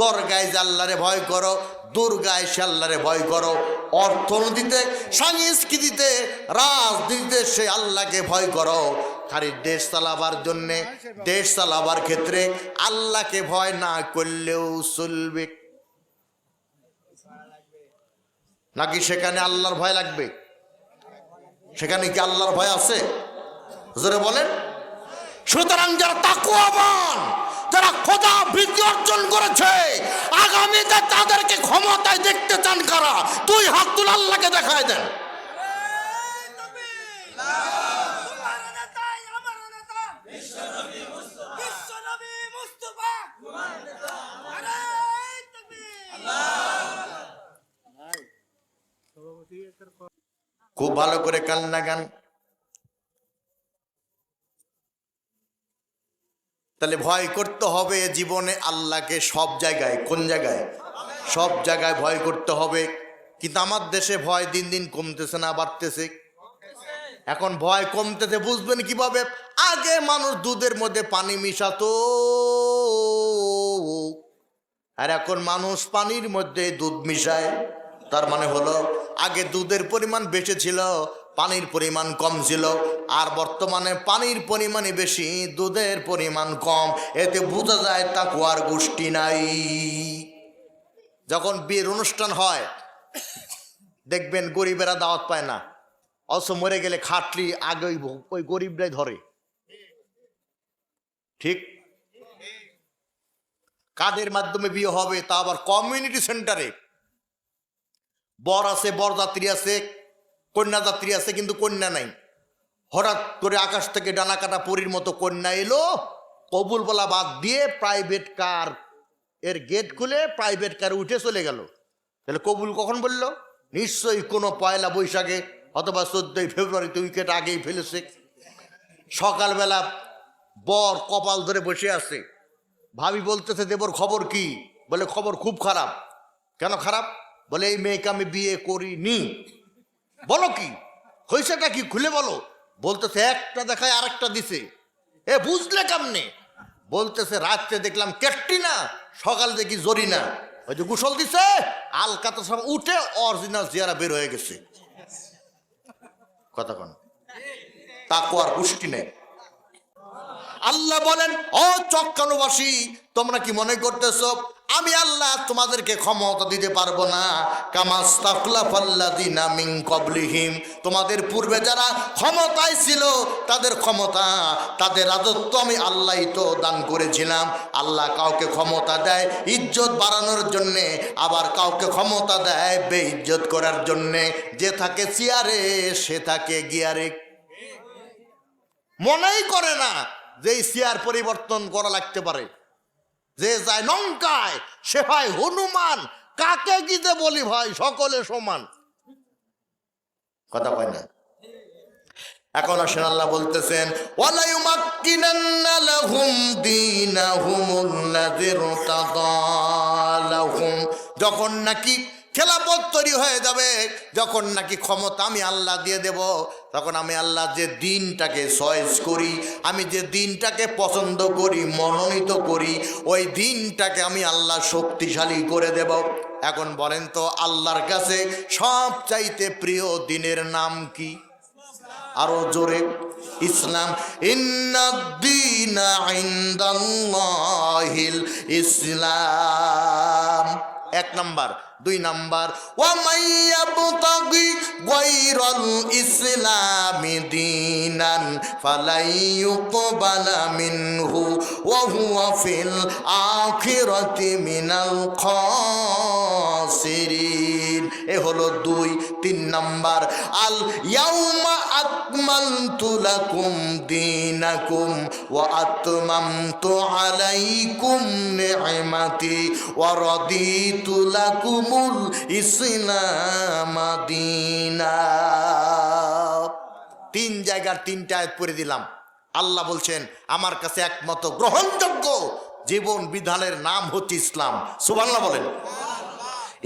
দরগায় যে আল্লাহরে ভয় করো, দুর্গায় সে আল্লাহরে ভয় করো, অর্থনীতিতে, সংস্কৃতিতে, রাজনীতিতে সে আল্লাহকে ভয় করো। খালি দেশ চালাবার জন্যে, দেশ চালাবার ক্ষেত্রে আল্লাহকে ভয় না করলেও চলবে নাকি? সেখানে আল্লাহর ভয় লাগবে? সেখানে কি আল্লাহর ভয় আছে? জোরে বলেন। সুতরাং যারা তাকওয়াবান, যারা খোদা ভীতি অর্জন করেছে, আগামীতে তাদেরকে ক্ষমতায় দেখতে চান কারা? তুই হাত তুলে আল্লাহকে দেখায় দেন। খুব ভালো করে কান লাগান। তাহলে ভয় করতে হবে জীবনে আল্লাহকে সব জায়গায়। কোন জায়গায়? সব জায়গায় ভয় করতে হবে। কিন্তু আমার দেশে ভয় দিন দিন কমতেছে না বাড়তেছে? এখন ভয় কমতেছে বুঝবেন কিভাবে? আগে মানুষ দুধের মধ্যে পানি মিশাতো, আর এখন মানুষ পানির মধ্যে দুধ মিশায়। তার মানে হলো আগে দুধের পরিমাণ বেশি ছিল, পানির পরিমাণ কম ছিল, আর বর্তমানে পানির পরিমাণই বেশি, দুধের পরিমাণ কম। এতে বোঝা যায় তাকওয়ার গোষ্ঠী নাই। যখন বিয়ের অনুষ্ঠান হয় দেখবেন গরিবেরা দাওয়াত পায় না, অথচ মরে গেলে খাটলি আগে ওই গরিবরাই ধরে। ঠিক? কাদের মাধ্যমে বিয়ে হবে? তা আবার কমিউনিটি সেন্টারে। বর আছে, বরযাত্রী আছে, কন্যাযাত্রী আছে, কিন্তু কন্যা নাই। হঠাৎ করে আকাশ থেকে ডানা কাটা পরীর মতো কন্যা এলো, কবুল বলা বাদ দিয়ে প্রাইভেট কার এর গেট খুলে প্রাইভেট কারে উঠে চলে গেল। তাহলে কবুল কখন বলল? নিশ্চয়ই কোনো পয়লা বৈশাখে অথবা 14ই ফেব্রুয়ারিতে উইকেট আগেই ফেলেছে। সকালবেলা বর কপাল ধরে বসে আছে, ভাবি বলতেছে দেবর খবর কি? বলে খবর খুব খারাপ। কেন খারাপ? বলে এই মেয়েকে আমি বিয়ে করিনি। বলো কি হয়েছেটা কি, খুলে বলো। বলতেছে একটা দেখায় আরেকটা দিছে। এ বুঝলে কেমনে? বলতেছে রাত্রে দেখলাম ক্যাটরিনা, সকাল দেখি জরিনা। ওই যে গোসল দিছে আলকাতা সব উঠে অরিজিনাল জিয়ারা বের হয়ে গেছে। কথা কোন? তাকওয়ার গোষ্ঠী নেই। আল্লাহ বলেন, ও চক্কানুবাসী, তোমরা কি মনে করতেছো আমি আল্লাহ তোমাদেরকে ক্ষমতা দিতে পারবো না? কামাস্তাখলাফাল্লাযিনা মিন ক্বাবলিহিম, তোমাদের পূর্বে যারা ক্ষমতায় ছিল তাদের ক্ষমতা, তাদের রাজত্ব আমি আল্লাহই তো দান করেছিলাম। আল্লাহ কাউকে ক্ষমতা দেয় ইজ্জত বাড়ানোর জন্যে, আবার কাউকে ক্ষমতা দেয় বেইজ্জত করার জন্যে। যে থাকে চেয়ারে সে থাকে গিয়ারে। মনেই করে না যে এই চেয়ার পরিবর্তন করা লাগতে পারে। যে যায় নৌকায় সে ভাই হনুমান। কাকে গিতে বলি ভাই, সকলে সমান। কথা কয় না? এখন আসেন আল্লাহ বলতেছেন, ওয়ালা ইউমাক্কিনান্না লাহুম দীনাহুমুল্লাযী ইরতাদা লাহুম, যখন নাকি খেলাফত তৈরি হয়ে যাবে, যখন নাকি ক্ষমতা আমি আল্লাহ দিয়ে দেব, তখন আমি আল্লাহ যে দিনটাকে চয়েস করি, আমি যে দিনটাকে পছন্দ করি, মনোনীত করি, ওই দিনটাকে আমি আল্লাহ শক্তিশালী করে দেব। এখন বলেন তো আল্লাহর কাছে সবচাইতে প্রিয় দিনের নাম কি? আরো জোরে, ইসলাম। ইন্নাদ-দীনা ইনদাল্লাহিল ইসলাম, এক নাম্বার। দুই নাম্বার, ওয়া মাইয়াবতাগি গায়রাল ইসলামি দীনান ফালাই ইউকবালা মিনহু ওয়া হুয়া ফিল আখিরাতি মিনাল খাসিরিন। এ হলো দুই। তিন নাম্বার, আল ইয়াউমা আকমালতু লাকুম দীনাকুম ওয়া আতমামতু আলাইকুম নি'মাতি ওয়া রাদিতু লাকুমুল ইসলাম দীনা। তিন জায়গার তিনটা আয়াত পড়ে দিলাম। আল্লাহ বলছেন আমার কাছে একমাত্র গ্রহণযোগ্য জীবন বিধানের নাম হচ্ছে ইসলাম। সুবহানাল্লাহ বলেন।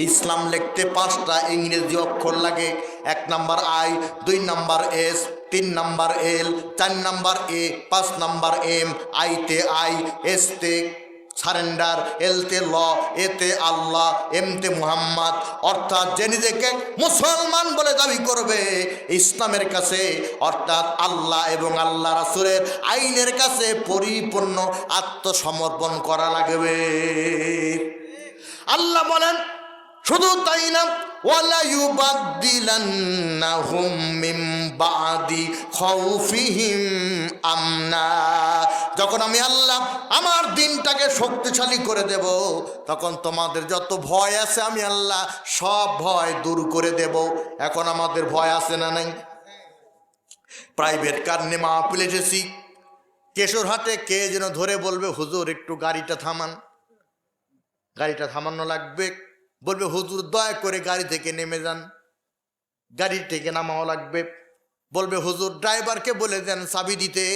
ইসলাম লিখতে 5টা ইংরেজি অক্ষর লাগে। 1 number I, 2 number S, 3 number L, 4 number A, 5 number M. আইতে আই, এসতে সারেন্ডার, এলতে ল, এতে আল্লাহ, এমতে মুহাম্মদ। অর্থাৎ যে নিজেকে মুসলমান বলে দাবি করবে ইসলামের কাছে, অর্থাৎ আল্লাহ এবং আল্লাহ রাসূলের আইনের কাছে পরিপূর্ণ আত্মসমর্পণ করা লাগবে। আল্লাহ বলেন শুধু তাই না, ওয়ালা ইউবাদদিলান্নাহুম মিন বাদি খাউফিহিম আমনা, যখন আমি আল্লাহ আমার দিনটাকে শক্তিশালী করে দেব, তখন তোমাদের যত ভয় আছে আমি আল্লাহ সব ভয় দূর করে দেব। এখন আমাদের ভয় আছে না নাই? প্রাইভেট কার নিয়ে মাহফিলে এসেছি, কেশরহাটে কে যেন ধরে বলবে হুজুর একটু গাড়িটা থামান, গাড়িটা থামানো লাগবে। বলবে হুজুর দয়া করে গাড়ি থেকে নেমে যান, গাড়ি থেকে নামাও লাগবে। বলবে হুজুর ড্রাইভারকে বলে দেন চাবি দিতে,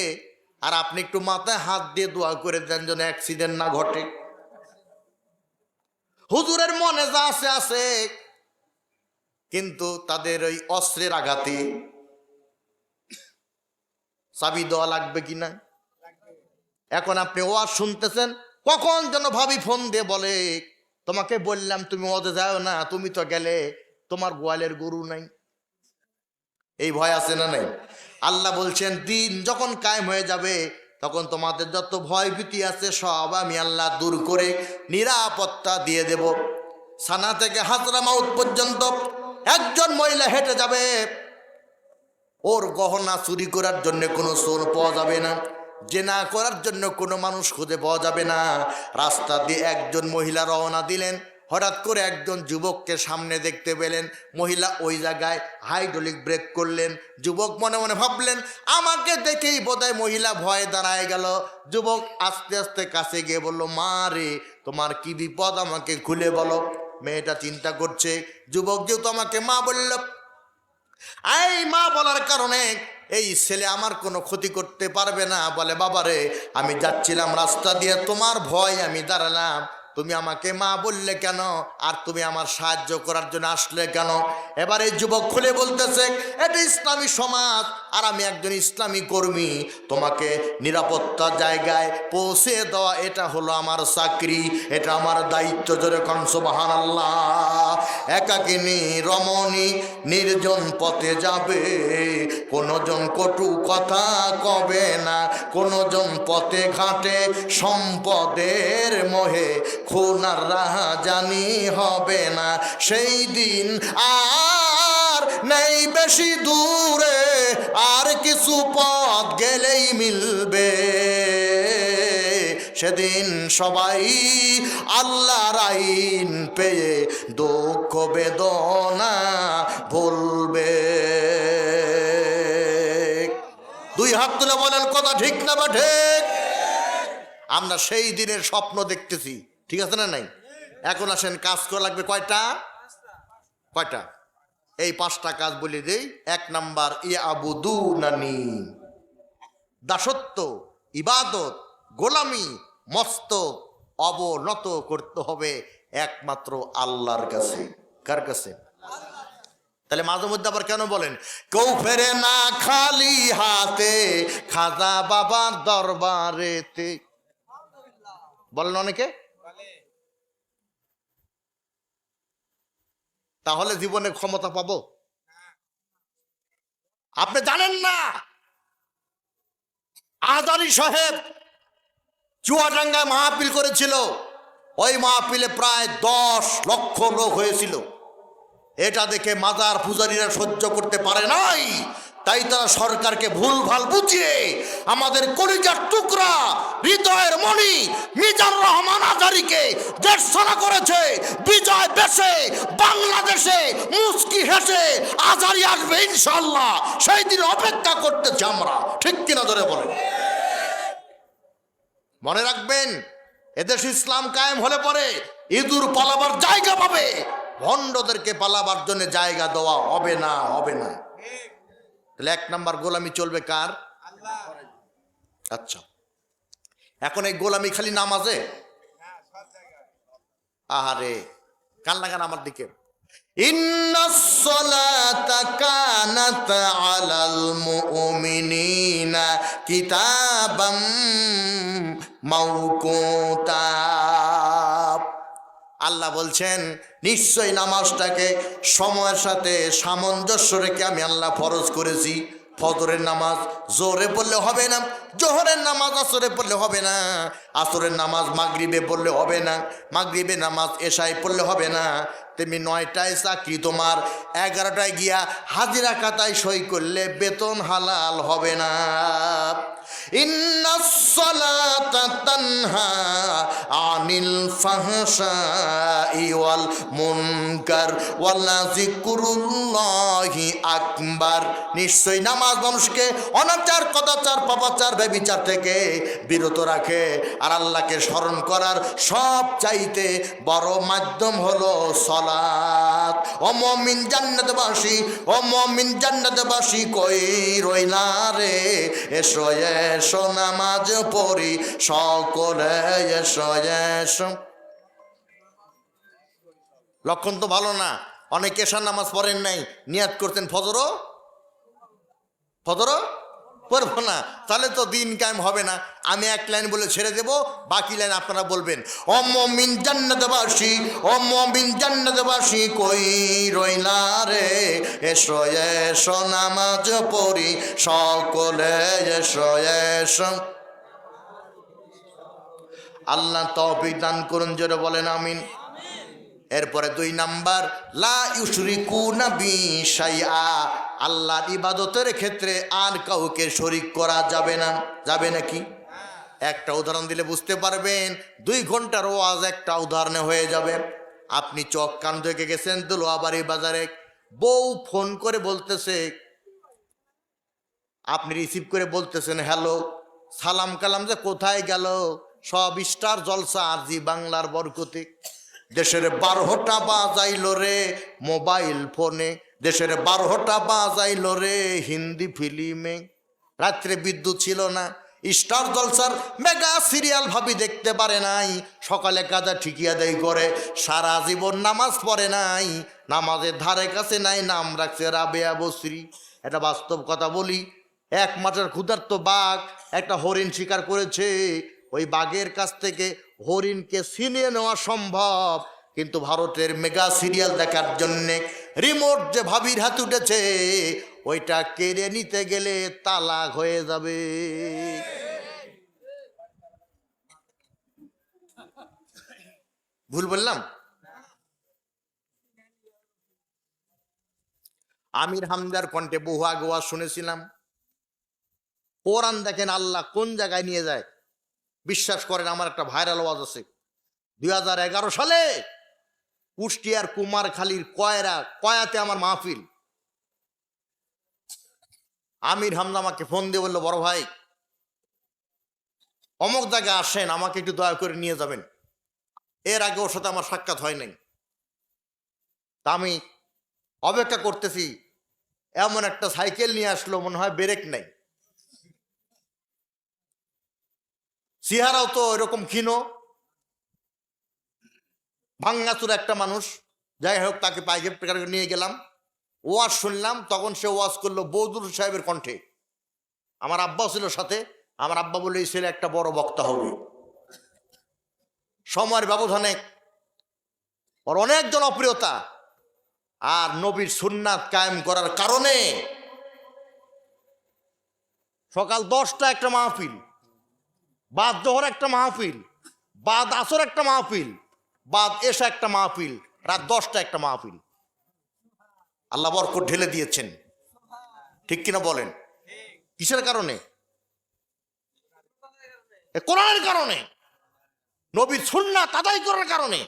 আর আপনি একটু মাথায় হাত দিয়ে দোয়া করে দেন যেন অ্যাক্সিডেন্ট না ঘটে। হুজুরের মনে যা আছে আছে, কিন্তু তাদের ওই অস্ত্রের আঘাতে চাবি দেওয়া লাগবে কিনা। এখন আপনি ওয়াজ শুনতেছেন, কখন যেন ভাবি ফোন দিয়ে বলে তোমাকে বললাম তুমি ওয়াজে যাও না, তুমি তো গেলে, তোমার গোয়ালের গরু নাই। এই ভয় আছে না নাই? আল্লাহ বলছেন দিন যখন কায়েম হয়ে যাবে তখন তোমাদের যত ভয় ভীতি আছে সব আমি আল্লাহ দূর করে নিরাপত্তা দিয়ে দেব। সানা থেকে হাজরামাউত পর্যন্ত একজন মহিলা হেঁটে যাবে, ওর গহনা চুরি করার জন্য কোনো চোর পাওয়া যাবে না, জেনা করার জন্য কোনো মানুষ খুঁজে পাওয়া যাবে না। রাস্তা দিয়ে একজন মহিলা রওনা দিলেন, হঠাৎ করে একজন যুবককে সামনে দেখতে পেলেন। মহিলা ওই জায়গায় হাইড্রোলিক ব্রেক করলেন। যুবক মনে মনে ভাবলেন আমাকে দেখেই বোধহয় মহিলা ভয়ে দাঁড়ায় গেল। যুবক আস্তে আস্তে কাছে গিয়ে বলল, মা রে, তোমার কি বিপদ আমাকে খুলে বলো। মেয়েটা চিন্তা করছে, যুবক যেহেতু আমাকে মা বলল, এই মা বলার কারণে এই ছেলে আমার কোনো ক্ষতি করতে পারবে না। বলে, বাবারে, আমি যাচ্ছিলাম রাস্তা দিয়ে, তোমার ভয় আমি দাঁড়ালাম, তুমি আমাকে মা বললে কেন, আর তুমি আমার সাহায্য করার জন্য আসলে কেন? এবার এই যুবক খুলে বলতেছে, এটা ইসলামী সমাজ আর আমি একজন ইসলামী কর্মী, তোমাকে নিরাপত্তা জায়গায় পৌঁছে দেওয়া এটা হলো আমার চাকরি, এটা আমার দায়িত্ব। জোরে কোন সুবহানাল্লাহ। একাকিনী রমণী নির্জন পথে যাবে, কোনজন কটু কথা কবে না, কোনজন পথে ঘাটে সম্পদের মোহে খুনার রাহাজানি হবে না। সেই দিন আর নেই বেশি দূরে, আর কিছু পথ গেলেই মিলবে। সেদিন সবাই আল্লাহর আইন পেয়ে দুঃখ বেদনা ভুলবে। দুই হাত তুলে বলেন কথা ঠিক না বা ঠিক? আমরা সেই দিনের স্বপ্ন দেখতেছি, ঠিক আছে না নাই? এখন আসেন, কাজ করা লাগবে কয়টা? কয়টা? এই 5টা কাজ বলে দেই। 1 নাম্বার, ইয়াবুদুনানি, দাসত্ব, ইবাদত, গোলামি, মস্তক অবনত করতে হবে একমাত্র আল্লাহর কাছে। কার কাছে? তাহলে মাঝে মধ্যে আবার কেন বলেন কেউ ফেরে না খালি হাতে খাজা বাবার দরবারেতে, বলেন অনেকে? তাহলে জীবনে ক্ষমতা পাবো? আপনি জানেন না, আজারি সাহেব চুয়াডাঙ্গায় মাহফিল করেছিল, ওই মাহফিলে প্রায় 10 লক্ষ লোক হয়েছিল। এটা দেখে মাজার পূজারীরা সহ্য করতে পারে নাই, তাই তারা সরকারকে ভুলভাল বুঝিয়ে আমাদের কলিজার টুকরা হৃদয়ের মণি মিজান রহমান আজারিকে দেশছাড়া করেছে। বিজয় বেশে বাংলাদেশে মুস্কি হেসে আজারি আসবে ইনশাল্লাহ, সেই দিন অপেক্ষা করতেছি আমরা, ঠিক কিনা ধরে বলেন? মনে রাখবেন, এদেশ ইসলাম কায়েম হলে পরে ইঁদুর পালাবার জায়গা পাবে, ভণ্ডদেরকে পালাবার জন্য জায়গা দেওয়া হবে না, হবে না। তাহলে 1 নাম্বার গোলামি চলবে কার? আচ্ছা, এখন এই গোলামি খালি নামাজে? আহারে, কান লাগান আমার দিকে। ইন্নাস সালাতা কানাত আলাল মুমিনিনা কিতাবাম মাওকুতা। আল্লাহ বলছেন নিশ্চয় নামাজটাকে সময়ের সাথে সামঞ্জস্য রেখে আমি আল্লাহ ফরজ করেছি। ফজরের নামাজ জোরে পড়লে হবে না, জোহরের নামাজ আসরে পড়লে হবে না, আসরের নামাজ মাগরিবে পড়লে হবে না, মাগরিবে নামাজ এশায় পড়লে হবে না। তেমনি 9টায় চাকরি তোমার, 11টায় গিয়া হাজিরা খাতায় সই করলে বেতন হালাল হবে না। ইন্নাস সালাতা তানহা আনিল ফাহশাই ওয়াল মুনকার ওয়ালা যিকরুল্লাহি আকবার। নিশ্চয়ই নামাজ মানুষকে অনাচার, কদাচার, পাপাচার, ব্যভিচার থেকে বিরত রাখে, আর আল্লাহকে স্মরণ করার সব চাইতে বড় মাধ্যম হলো সালাত। ও মুমিন জান্নাতবাসী, ও মুমিন জান্নাতবাসী কই রইলা রে, এসো এসো নামাজ পড়ি সকলে, এসো এসো। লক্ষণ তো ভালো না, অনেকে এশার নামাজ পড়েন নাই, নিয়াত করতেন ফজরও পড়বো না, তাহলে তো দিন কায়েম হবে না। আমি এক লাইন বলে ছেড়ে দেব, বাকি লাইন আপনারা বলবেন। ও মুমিন জান্নাতবাসী, ও মুমিন জান্নাতবাসী কই রইলা রে, এসো এসো নামাজ পড়ি সকলে, এসো এসো। আল্লাহ তৌফিক দান করুন, জোরে বলেন আমিন। এরপরে 2 নাম্বার, লা ইউশরিকুনা বি শাইআ, আল্লাহর ইবাদতের ক্ষেত্রে আর কাউকে শরীক করা যাবে না। যাবে নাকি? একটা উদাহরণ দিলে বুঝতে পারবেন। 2 ঘন্টার ওয়াজ একটা উদাহরণে হয়ে যাবে। আপনি চোখ কান থেকে গেছেন দোলোয়াবাড়ি বাজারে, বউ ফোন করে বলতেছে, আপনি রিসিভ করে বলতেছেন হ্যালো, সালাম কালাম যে কোথায় গেল, সব স্টার জলসা আর জি বাংলার বরকতে। দেশের 12টা বাজাইল রে মোবাইল ফোনে, দেশের 12টা বাজাইল রে হিন্দি ফিল্মে। রাত্রে বিদ্যুৎ ছিল না, স্টার জলসার মেগা সিরিয়াল ভাবি দেখতে পারে নাই, সকালে কাজা ঠিকিয়া দেয় করে, সারা জীবন নামাজ পড়ে নাই, নামাজের ধারে কাছে নাই, নাম রাখছে রাবেয়া বসরি। এটা বাস্তব কথা বলি। 1 মাসের ক্ষুধার্ত বাঘ একটা হরিণ শিকার করেছে। ওই বাঘের কাছ থেকে হরিণকে ছিনিয়ে নেওয়া সম্ভব, কিন্তু ভারতের মেগা সিরিয়াল দেখার জন্যে রিমোট যে ভাবির হাতে উঠেছে, ওইটা কেড়ে নিতে গেলে তালাক হয়ে যাবে। ভুল বললাম? আমির হামদার কণ্ঠে বহু আগে ওয়াজ শুনেছিলাম। কোরআন দেখেন আল্লাহ কোন জায়গায় নিয়ে যায়। বিশ্বাস করেন, আমার একটা ভাইরাল ওয়াজ আছে। 2011 সালে কুষ্টিয়ার কুমারখালীর কয়াতে আমার মাহফিল। আমির হামদা আমাকে ফোন দিয়ে বললো, বড় ভাই অমুক জায়গায় আসেন, আমাকে একটু দয়া করে নিয়ে যাবেন। এর আগে ওর সাথে আমার সাক্ষাৎ হয় নাই। তা আমি অপেক্ষা করতেছি, এমন একটা সাইকেল নিয়ে আসলো, মনে হয় ব্রেক নাই। চেহারাও তো এরকম ক্ষীণ, ভাঙ্গাচুর একটা মানুষ। যাই হোক, তাকে পাইকে নিয়ে গেলাম, ওয়াজ শুনলাম। তখন সে ওয়াজ করলো বৌদুর সাহেবের কণ্ঠে। আমার আব্বা ছিল সাথে। আমার আব্বা বললো, এই ছেলে একটা বড় বক্তা হবে। সময়ের ব্যবধানে ওর অনেক জনপ্রিয়তা, আর নবীর সুন্নাত কায়েম করার কারণে সকাল 10টা একটা মাহফিল, বাদ জোহর একটা মাহফিল, বাদ আসর একটা মাহফিল, বাদ এসা একটা মাহফিল, রাত 10টা একটা মাহফিল। আল্লাহ বরকত ঢেলে দিয়েছেন, ঠিক কিনা বলেন? কিসের কারণে? কোরআনের কারণে, নবীর সুন্নাত আদায় করার কারণে।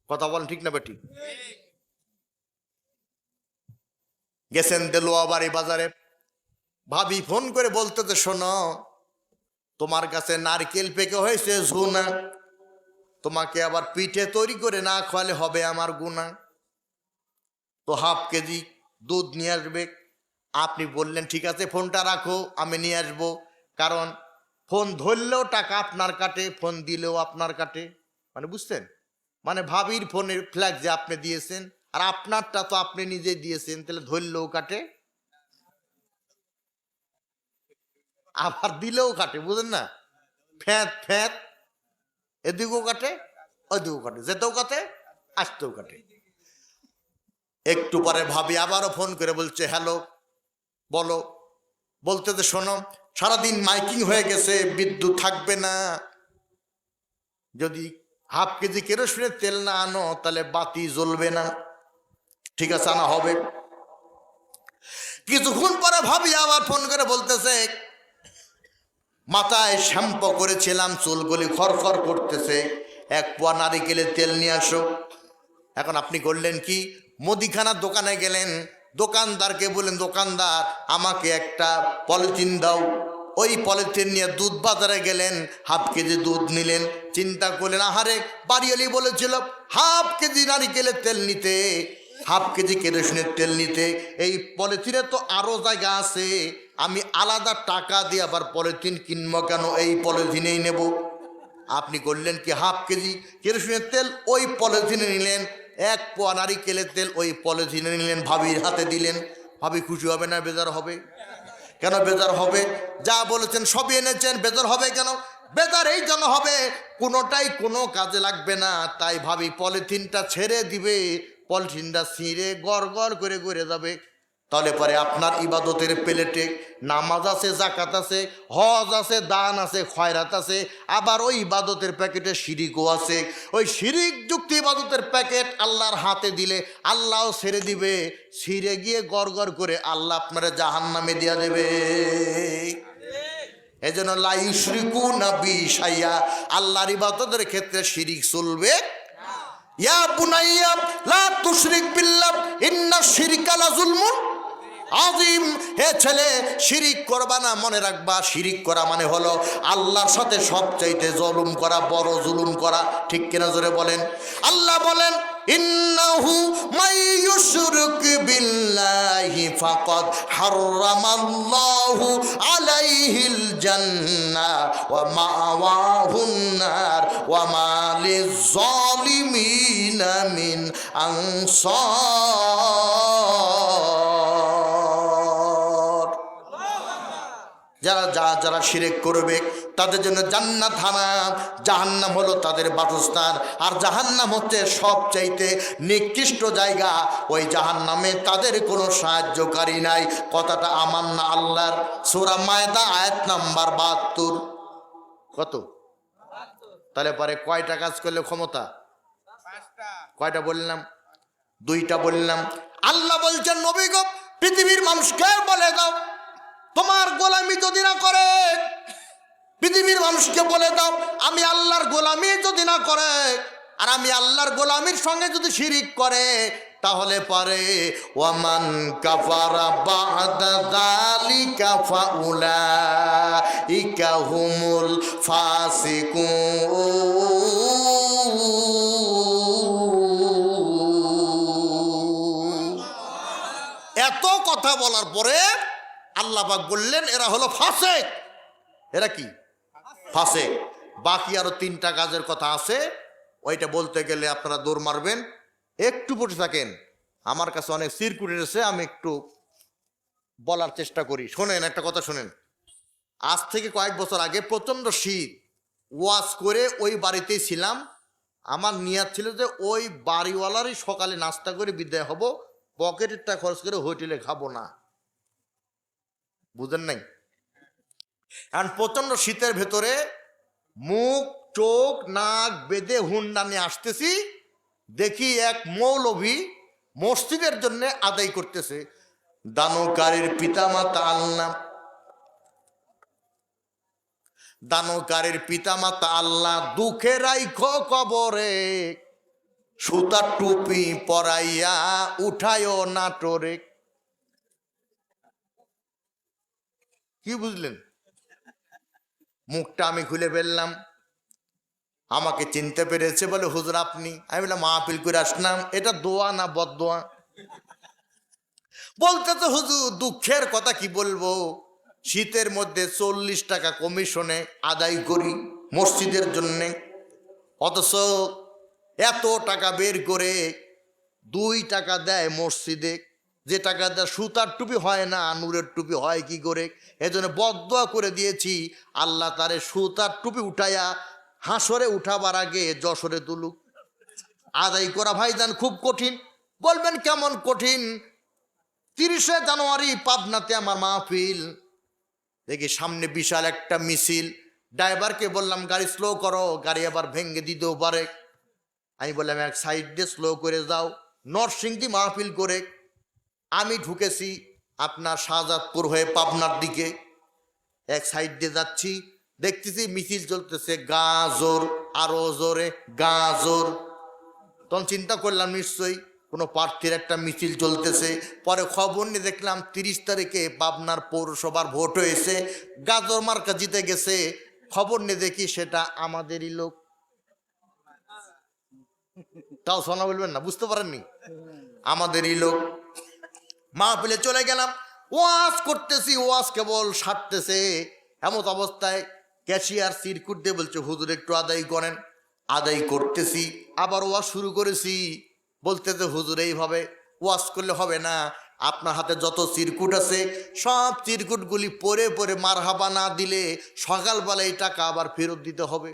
কথা বলেন ঠিক না বেটি? গেছেন দেলোয়াবাড়ি বাজারে, ভাবি ফোন করে বলতেছে, শোনো তোমার কাছে নারকেল পেকে হয়েছে ঝুনা, তোমাকে আবার পিঠে তৈরি করে না খাওয়ালে হবে আমার গুনাহ। তো ½ কেজি দুধ নিয়ে আসবে। আপনি বললেন ঠিক আছে, ফোনটা রাখো, আমি নিয়ে আসবো। কারণ ফোন ধরলেও টাকা আপনার কাটে, ফোন দিলেও আপনার কাটে। মানে বুঝছেন? মানে ভাবির ফোনের ফ্ল্যাগ যে আপনি দিয়েছেন, আর আপনারটা তো আপনি নিজেই দিয়েছেন, তাহলে ধরলেও কাটে, আবার দিলেও কাটে। বুঝেন না? ফ্যাঁত ফ্যাঁত, এদিকেও কাটে, ওদিকেও কাটে, যেতেও কাটে, আসতেও কাটে। একটু পরে ভাবি আবারও ফোন করে বলছে, হ্যালো, বলো। বলতে যে শোনো, সারাদিন মাইকিং হয়ে গেছে, বিদ্যুৎ থাকবে না, যদি ½ কেজি কেরোসিনের তেল না আনো তাহলে বাতি জ্বলবে না। ঠিক আছে, আনা হবে। কিছুক্ষণ পরে ভাবি আবার ফোন করে বলতেছে, মাথায় শ্যাম্পু করেছিলাম, চুলগুলি খড়খড় করতেছে, 1 পোয়া নারিকেলের তেল নিয়ে আসো। এখন আপনি করলেন কি? মুদিখানার দোকানে গেলেন, দোকানদারকে বললেন, দোকানদার আমাকে একটা পলিথিন দাও। ওই পলিথিন নিয়ে দুধ বাজারে গেলেন, ½ কেজি দুধ নিলেন। চিন্তা করলেন, আহারে বাড়িওয়ালি বলেছিল ½ কেজি নারিকেলের তেল নিতে, ½ কেজি কেরোসিনের তেল নিতে, এই পলিথিনে তো আরও জায়গা আছে, আমি আলাদা টাকা দিয়ে আবার পলিথিন কিনবো কেন, এই পলিথিনেই নেব। আপনি করলেন কি? ½ কেজি কেরোসিনের তেল ওই পলিথিনে নিলেন, 1 পোয়া নারিকেলের তেল ওই পলিথিনে নিলেন, ভাবির হাতে দিলেন। ভাবি খুশি হবে না বেজার হবে? কেন বেজার হবে? যা বলেছেন সবই এনেছেন, বেজার হবে কেন? বেজার এই জন্য হবে, কোনোটাই কোনো কাজে লাগবে না। তাই ভাবি পলিথিনটা ছেড়ে দিবে, পলিথিনটা ছিঁড়ে গড় গড় করে ঘুরে যাবে। তাহলে পরে আপনার ইবাদতের প্লেটে নামাজ আছে, জাকাত আছে, হজ আছে, দান আছে, খয়রাত আছে, আবার ওই ইবাদতের প্যাকেটে শিরিকও আছে। ওই শিরিক যুক্ত ইবাদতের প্যাকেট আল্লাহর হাতে দিলে আল্লাহও ছেড়ে দিবে, ছিঁড়ে গিয়ে গড় গড় করে আল্লাহ আপনারা জাহান্নামে দিয়া দেবে। এই জন্য লা ইউশরিকুনা বি শাইআ, আল্লাহর ইবাদতের ক্ষেত্রে শিরিক চলবে। ইয়া বুনাইয়া লা তুশরিক বিল্লাহ ইন্নাশ শিরকা লাযুলমুন আযীম। হে ছেলে, শিরিক করবা না, মনে রাখবা শিরিক করা মানে হলো আল্লাহর সাথে সবচাইতে জুলুম করা, বড় জুলুম করা। ঠিক কিনা জোরে বলেন? আল্লাহ বলেন ইন্নাহু মাইয়ুশরিক বিল্লাহি ফাকাদ হারামাল্লাহু আলাইহিল জান্নাহ ওয়া মাওয়াহুন নার ওয়া মা লিয-যালিমিনা মিন আনসার। যারা শিরক করবে তাদের জন্য জান্নাত হারাম, জাহান্নাম হলো তাদের বাসস্থান। আর জাহান্নাম হচ্ছে সবচাইতে নিকৃষ্ট জায়গা। ওই জাহান্নামে তাদের কোনো সাহায্যকারী নাই। কথাটা আমার না, আল্লাহর। সূরা মায়দা আয়াত নাম্বার ৭২। কত? তাহলে পরে কয়টা কাজ করলে ক্ষমতা? কয়টা বললাম? 2টা বললাম। আল্লাহ বলছেন নবী গো, পৃথিবীর মানুষকে বলে দাও, তোমার গোলামি যদি না করে, পৃথিবীর মানুষকে বলে দাও আমি আল্লাহর গোলামি যদি না করে, আর আমি আল্লাহর গোলামির সঙ্গে যদি শিরিক করে, তাহলে পারে ওয়ামান কাফারা বাদা যালিকা ফাউলাইকা হুমুল ফাসিকুন। এত কথা বলার পরে আল্লাহ পাক বললেন এরা হলো ফাসিক। এরা কি? ফাসিক। বাকি আরো 3টা কাজের কথা আছে, ওইটা বলতে গেলে আপনারা দৌড় মারবেন। একটু বসে থাকেন, আমার কাছে অনেক সিরকুট এসেছে, আমি একটু বলার চেষ্টা করি। শোনেন, একটা কথা শোনেন। আজ থেকে কয়েক বছর আগে প্রচণ্ড শীত, ওয়াজ করে ওই বাড়িতেই ছিলাম। আমার নিয়ত ছিল যে ওই বাড়িওয়ালারই সকালে নাস্তা করে বিদায় হব, পকেটেরটা খরচ করে হোটেলে খাবো না। বুঝেন নাই? এখন প্রচণ্ড শীতের ভেতরে মুখ চোখ নাক বেঁধে হুন্ডা নিয়ে আসতেছি, দেখি এক মৌলভী মসজিদের জন্য আদায় করতেছে। দানকারীর পিতামাতা আল্লাহ, দানকারীর পিতামাতা আল্লাহ দুঃখে রাইখো কবরে, সুতার টুপি পরাইয়া উঠায় নাটোরে। কি বুঝলেন? মুখটা আমি খুলে ফেললাম, আমাকে চিনতে পেরেছে, বলে হুজুর আপনি। আমি বললাম মাহফিল করে আসলাম, এটা দোয়া না বদদোয়া? বলতে তো হুজুর দুঃখের কথা কি বলবো, শীতের মধ্যে 40 টাকা কমিশনে আদায় করি মসজিদের জন্যে, অথচ এত টাকা বের করে 2 টাকা দেয় মসজিদে, যে টাকা দেয় সুতার টুপি হয় না, নূরের টুপি হয় কি করে? এজন্য বদদোয়া করে দিয়েছি, আল্লাহ তারে সুতার টুপি উঠাইয়া হাসরে উঠাবার আগে যশোরে তুলুক। আদায় করা ভাইজান খুব কঠিন। বলবেন কেমন কঠিন? 30শে জানুয়ারি পাবনাতে আমার মাহফিল, দেখি সামনে বিশাল একটা মিছিল। ড্রাইভারকে বললাম গাড়ি স্লো করো, গাড়ি আবার ভেঙে দিতেও পারে। আমি বললাম এক সাইড দিয়ে স্লো করে যাও। নরসিংদী মাহফিল করে আমি ঢুকেছি আপনার শাহজাদপুর হয়ে পাবনার দিকে, এক সাইড দিয়ে যাচ্ছি, দেখতেছি মিছিল চলতেছে, গাজর, আরো জোরে গাজর। তখন চিন্তা করলাম নিশ্চয়ই কোনো প্রার্থীর একটা মিছিল চলতেছে। পরে খবর নিয়ে দেখলাম 30 তারিখে পাবনার পৌরসভার ভোট হয়েছে, গাজর মার্কা জিতে গেছে। খবর নিয়ে দেখি সেটা আমাদেরই লোক। তাও শোনা বলবেন না, বুঝতে পারেননি? আমাদেরই লোক। মাহফিলে চলে গেলাম, ওয়াজ করতেছি, ওয়াজ কেবল সারতেছে। এমত অবস্থায় ক্যাশিয়ার সিরকুট দিয়ে বলছে হুজুর একটু আদায় করেন। আদায় করতেছি, আবার ওয়াজ শুরু করেছি। বলতেছে হুজুর এইভাবে ওয়াজ করলে হবে না, আপনার হাতে যত চিরকুট আছে সব চিরকুটগুলি পরে পরে মারহাবা না দিলে সকালবেলা এই টাকা আবার ফেরত দিতে হবে।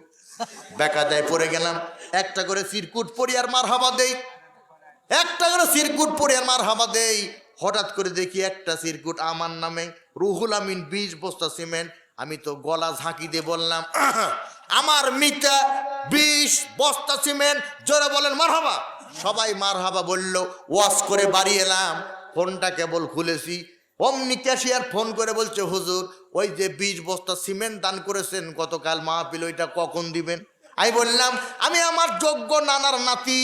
বেকায়দায় পড়ে গেলাম, একটা করে চিরকুট পরি আর মারহাবা দেই, একটা করে চিরকুট পরি আর মারহাবা দেই। হঠাৎ করে দেখি একটা চিরকুট আমার নামে, রুহুল আমিন 20 বস্তা সিমেন্ট। আমি তো গলা ঝাঁকি দিয়ে বললাম, আমার মিতা 20 বস্তা সিমেন্ট, জোরে বলেন মারহাবা। সবাই মারহাবা বলল। ওয়াজ করে বাড়ি এলাম, ফোনটা কেবল খুলেছি, অমনি ক্যাশিয়ার ফোন করে বলছে, হুজুর ওই যে 20 বস্তা সিমেন্ট দান করেছেন গতকাল মাহফিল, ওইটা কখন দিবেন? আমি বললাম, আমি আমার যোগ্য নানার নাতি,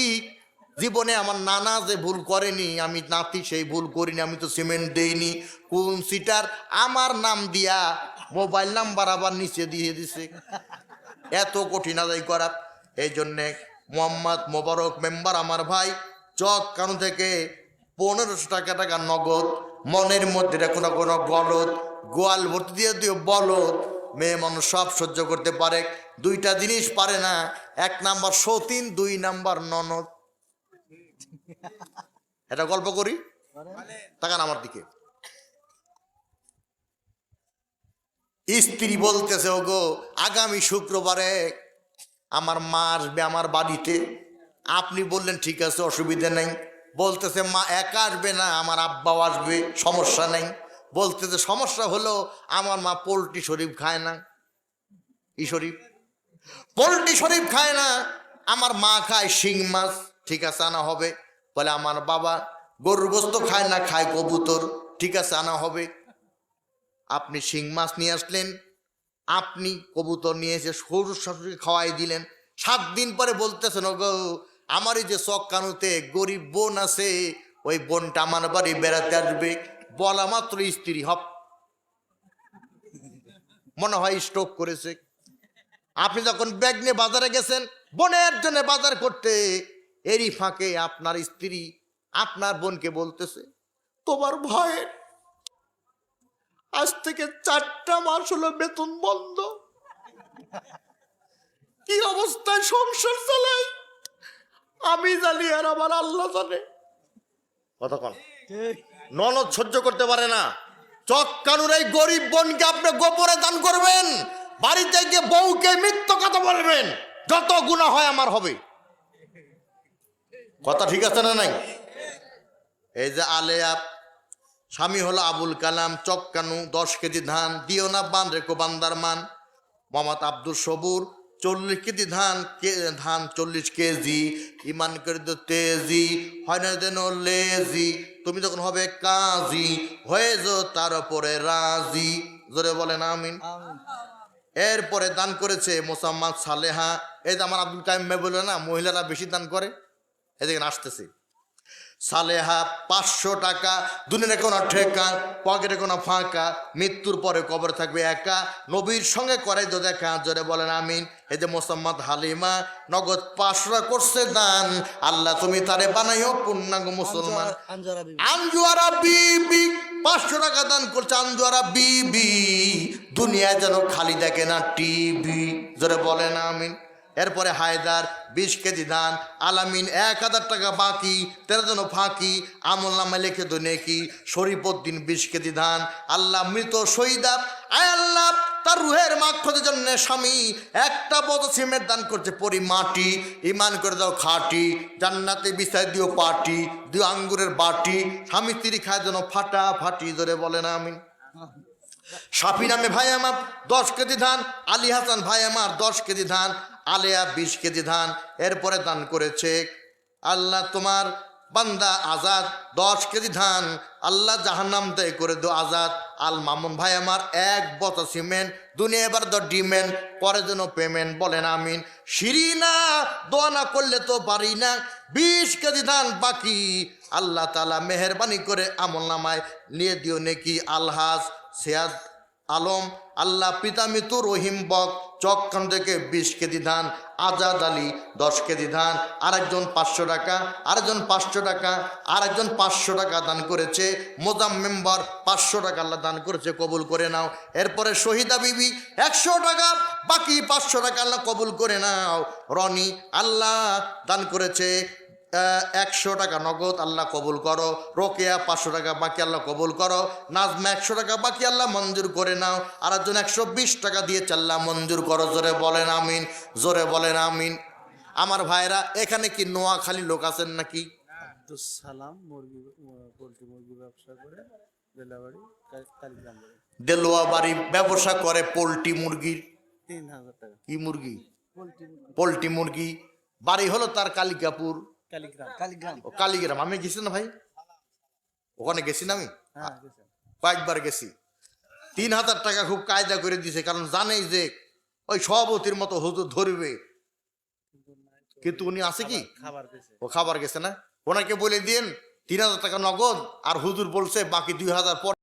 জীবনে আমার নানা যে ভুল করেনি আমি নাতি সেই ভুল করিনি, আমি তো সিমেন্ট দেইনি। কোন সিটার আমার নাম দিয়া মোবাইল নাম্বার আবার নিচে দিয়ে দিছে। এত কঠিন আদায় করা। এই জন্যে মোহাম্মদ মোবারক মেম্বার আমার ভাই চক কানু থেকে 1500 টাকা নগদ, মনের মধ্যে কোনো কোনো গলদ, গোয়াল ভর্তি দিয়ে দিও বলদ। মেয়ে মানুষ সব সহ্য করতে পারে, দুইটা জিনিস পারে না, 1 নাম্বার সতীন, 2 নাম্বার ননদ। এটা গল্প করি, তাকান আমার দিকে। স্ত্রী বলতেছে, ওগো আগামী শুক্রবারে আমার মা আসবে আমার বাড়িতে। আপনি বললেন ঠিক আছে অসুবিধা নেই। বলতেছে মা একা আসবে না, আমার আব্বাও আসবে, সমস্যা নেই। বলতেছে সমস্যা হলো আমার মা পোলট্রি শরীফ খায় না। ই শরীফ, পোলট্রি শরীফ খায় না, আমার মা খায় শিং মাছ। ঠিক আছে আনা হবে। বলে আমার বাবা গরুর গোস্ত খায় না, খায় কবুতর। ঠিক আছে আনা হবে। আপনি শিং মাছ নিয়ে আসলেন, আপনি কবুতর নিয়ে এসে শ্বশুর শাশুড়ি খাওয়াই দিলেন। 7 দিন পরে বলতেছেন, ওগো আমার এই যে চক কানুতে গরিব বোন আছে, ওই বোনটা আমার বাড়ি বেড়াতে আসবে। বলা মাত্র স্ত্রী হপ, মনে হয় স্ট্রোক করেছে। আপনি যখন ব্যাগ নিয়ে বাজারে গেছেন বোনের জন্য বাজার করতে, এরই ফাঁকে আপনার স্ত্রী আপনার বোনকে বলতেছে, তোমার ভাইয়ের আজ থেকে 4টা মাস হলো বেতন বন্ধ, কি অবস্থায় সংসার চালাই আমি জানি আর আমার আল্লাহ জানে। কতক্ষণ ননদ সহ্য করতে পারে না। চক কানুর এই গরিব বোনকে আপনি গোপনে দান করবেন, বাড়িতে গিয়ে বউকে মিথ্যা কথা বলবেন, যত গুনাহ হয় আমার হবে। কথা ঠিক আছে না নাই? এই যে আলেয়া স্বামী হলো আবুল কালাম, চক কানু 10 কেজি ধান দিও না বান রেখো বান্দার মান। মোহাম্মদ আব্দুল সবুর 40 কেজি ধান 40 কেজি, ইমান করে তো তেজি হয় না যেন লেজি, তুমি যখন হবে কাজী হয়ে যাও তার উপরে রাজি। জোরে বলেন আমিন। এরপরে দান করেছে মোসাম্মদ সালেহা। এই যে আমার আব্দুল কাইম বলে না মহিলারা বেশি দান করে, এদিকে আসতেছে। সালেহা 500 টাকা, দুনিয়ার কোনো ঠেকা, পকেটে কোনো ফাঁকা, মৃত্যুর পরে কবর থাকবে একা, নবীর সঙ্গে করাই তো দেখা। জোরে বলেন আমিন। এই যে মোসাম্মদ হালিমা নগদ 500 করছে দান, আল্লাহ তুমি তারে বানাইও পূর্ণাঙ্গ মুসলমান। আঞ্জুয়ারা বিবি 500 টাকা দান করছে, আঞ্জুয়ারা বিবি, দুনিয়ায় যেন খালি দেখে না টিভি। জোরে বলেন আমিন। এরপরে হায়দার 20 কেজি ধান, আলামিন 1000 টাকা বাকি, 13 জন ফাঁকি, আমল নামে লিখে দো নেকি। শরীফউদ্দিন 20 কেজি ধান, আল্লাহ মৃত শহীদা আয় আল্লাহ তার রুহের মাগফিরাতের জন্য স্বামী 1টা বড় সিমেন্ট দান করছে পরি মাটি, ইমান করে দাও খাটি, জান্নাতে বিছাই দিও পাটি, দিও আঙ্গুরের বাটি, স্বামী স্ত্রী খায় যেন ফাটা ফাটি। ধরে বলেন আমিন। সাফি নামে ভাই আমার 10 কেজি ধান, আলী হাসান ভাই আমার 10 কেজি ধান, আলেয়া 20 কেজি ধান। এরপরে দান করেছে আল্লাহ তোমার বান্দা আজাদ 10 কেজি ধান, আল্লাহ জাহান্নাম থেকে করে দো আজাদ। আল মামুন ভাই আমার 1 বস্তা সিমেন্ট, দুনিয়া এবার তো ডিমেন্ট, পরে যেন পেমেন্ট। বলেন আমিন। শিরিনা দোয়া না করলে তো পারি না, 20 কেজি ধান বাকি, আল্লাহ তাআলা মেহেরবানি করে আমল নামায় নিয়ে দিও নেকি। আলহাজ সিয়াদ আলম, আল্লাহ পিতা মৃত্যু রহিম বক চক্কান থেকে 20 কেজি ধান, আজাদ আলী 10 কেজি ধান, আরেকজন 500 টাকা, আরেকজন 500 টাকা, আরেকজন 500 টাকা দান করেছে। মোজাম মেম্বার 500 টাকা আল্লাহ দান করেছে, কবুল করে নাও। এরপরে শহীদা বিবি 100 টাকা, বাকি 500 টাকা আল্লাহ কবুল করে নাও। রনি আল্লাহ দান করেছে 100 টাকা নগদ আল্লাহ কবুল করো, রোকেয়া 500 টাকা বাকি আল্লাহ কবুল করো, নাজমা 100 টাকা বাকি আল্লাহ মঞ্জুর করে নাও, আর একজন 120 টাকা দিয়ে আল্লাহ মঞ্জুর করো। জোরে বলেন আমিন, জোরে বলেন আমিন। আমার ভাইরা, এখানে কি নোয়াখালী লোক আছেন নাকি? আব্দুস সালাম মুরগি পোল্ট্রি মুরগি ব্যবসা করে বেলাবাড়ি কালীগ্রাম বাড়ি। দেলোয়া বাড়ি ব্যবসা করে পোল্ট্রি মুরগির। 3000 টাকা কি মুরগি? পোল্ট্রি মুরগি। পোল্ট্রি মুরগি। বাড়ি হলো তার কালিকাপুর, কালীগ্রাম। ও কালীগ্রাম। আমি গেছি না ভাই, ওখানে গেছি না আমি, হ্যাঁ গেছেন। কয়েকবার গেছি। 3000 টাকা খুব কায়দা করে দিছে, কারণ জানেই যে ওই সভাপতির মতো হুজুর ধরবে, কিন্তু উনি আছে কি, খাবার দিয়েছে। ও খাবার গেছে না, ওনাকে বলে দিন 3000 টাকা নগদ, আর হুজুর বলছে বাকি 2000 পরে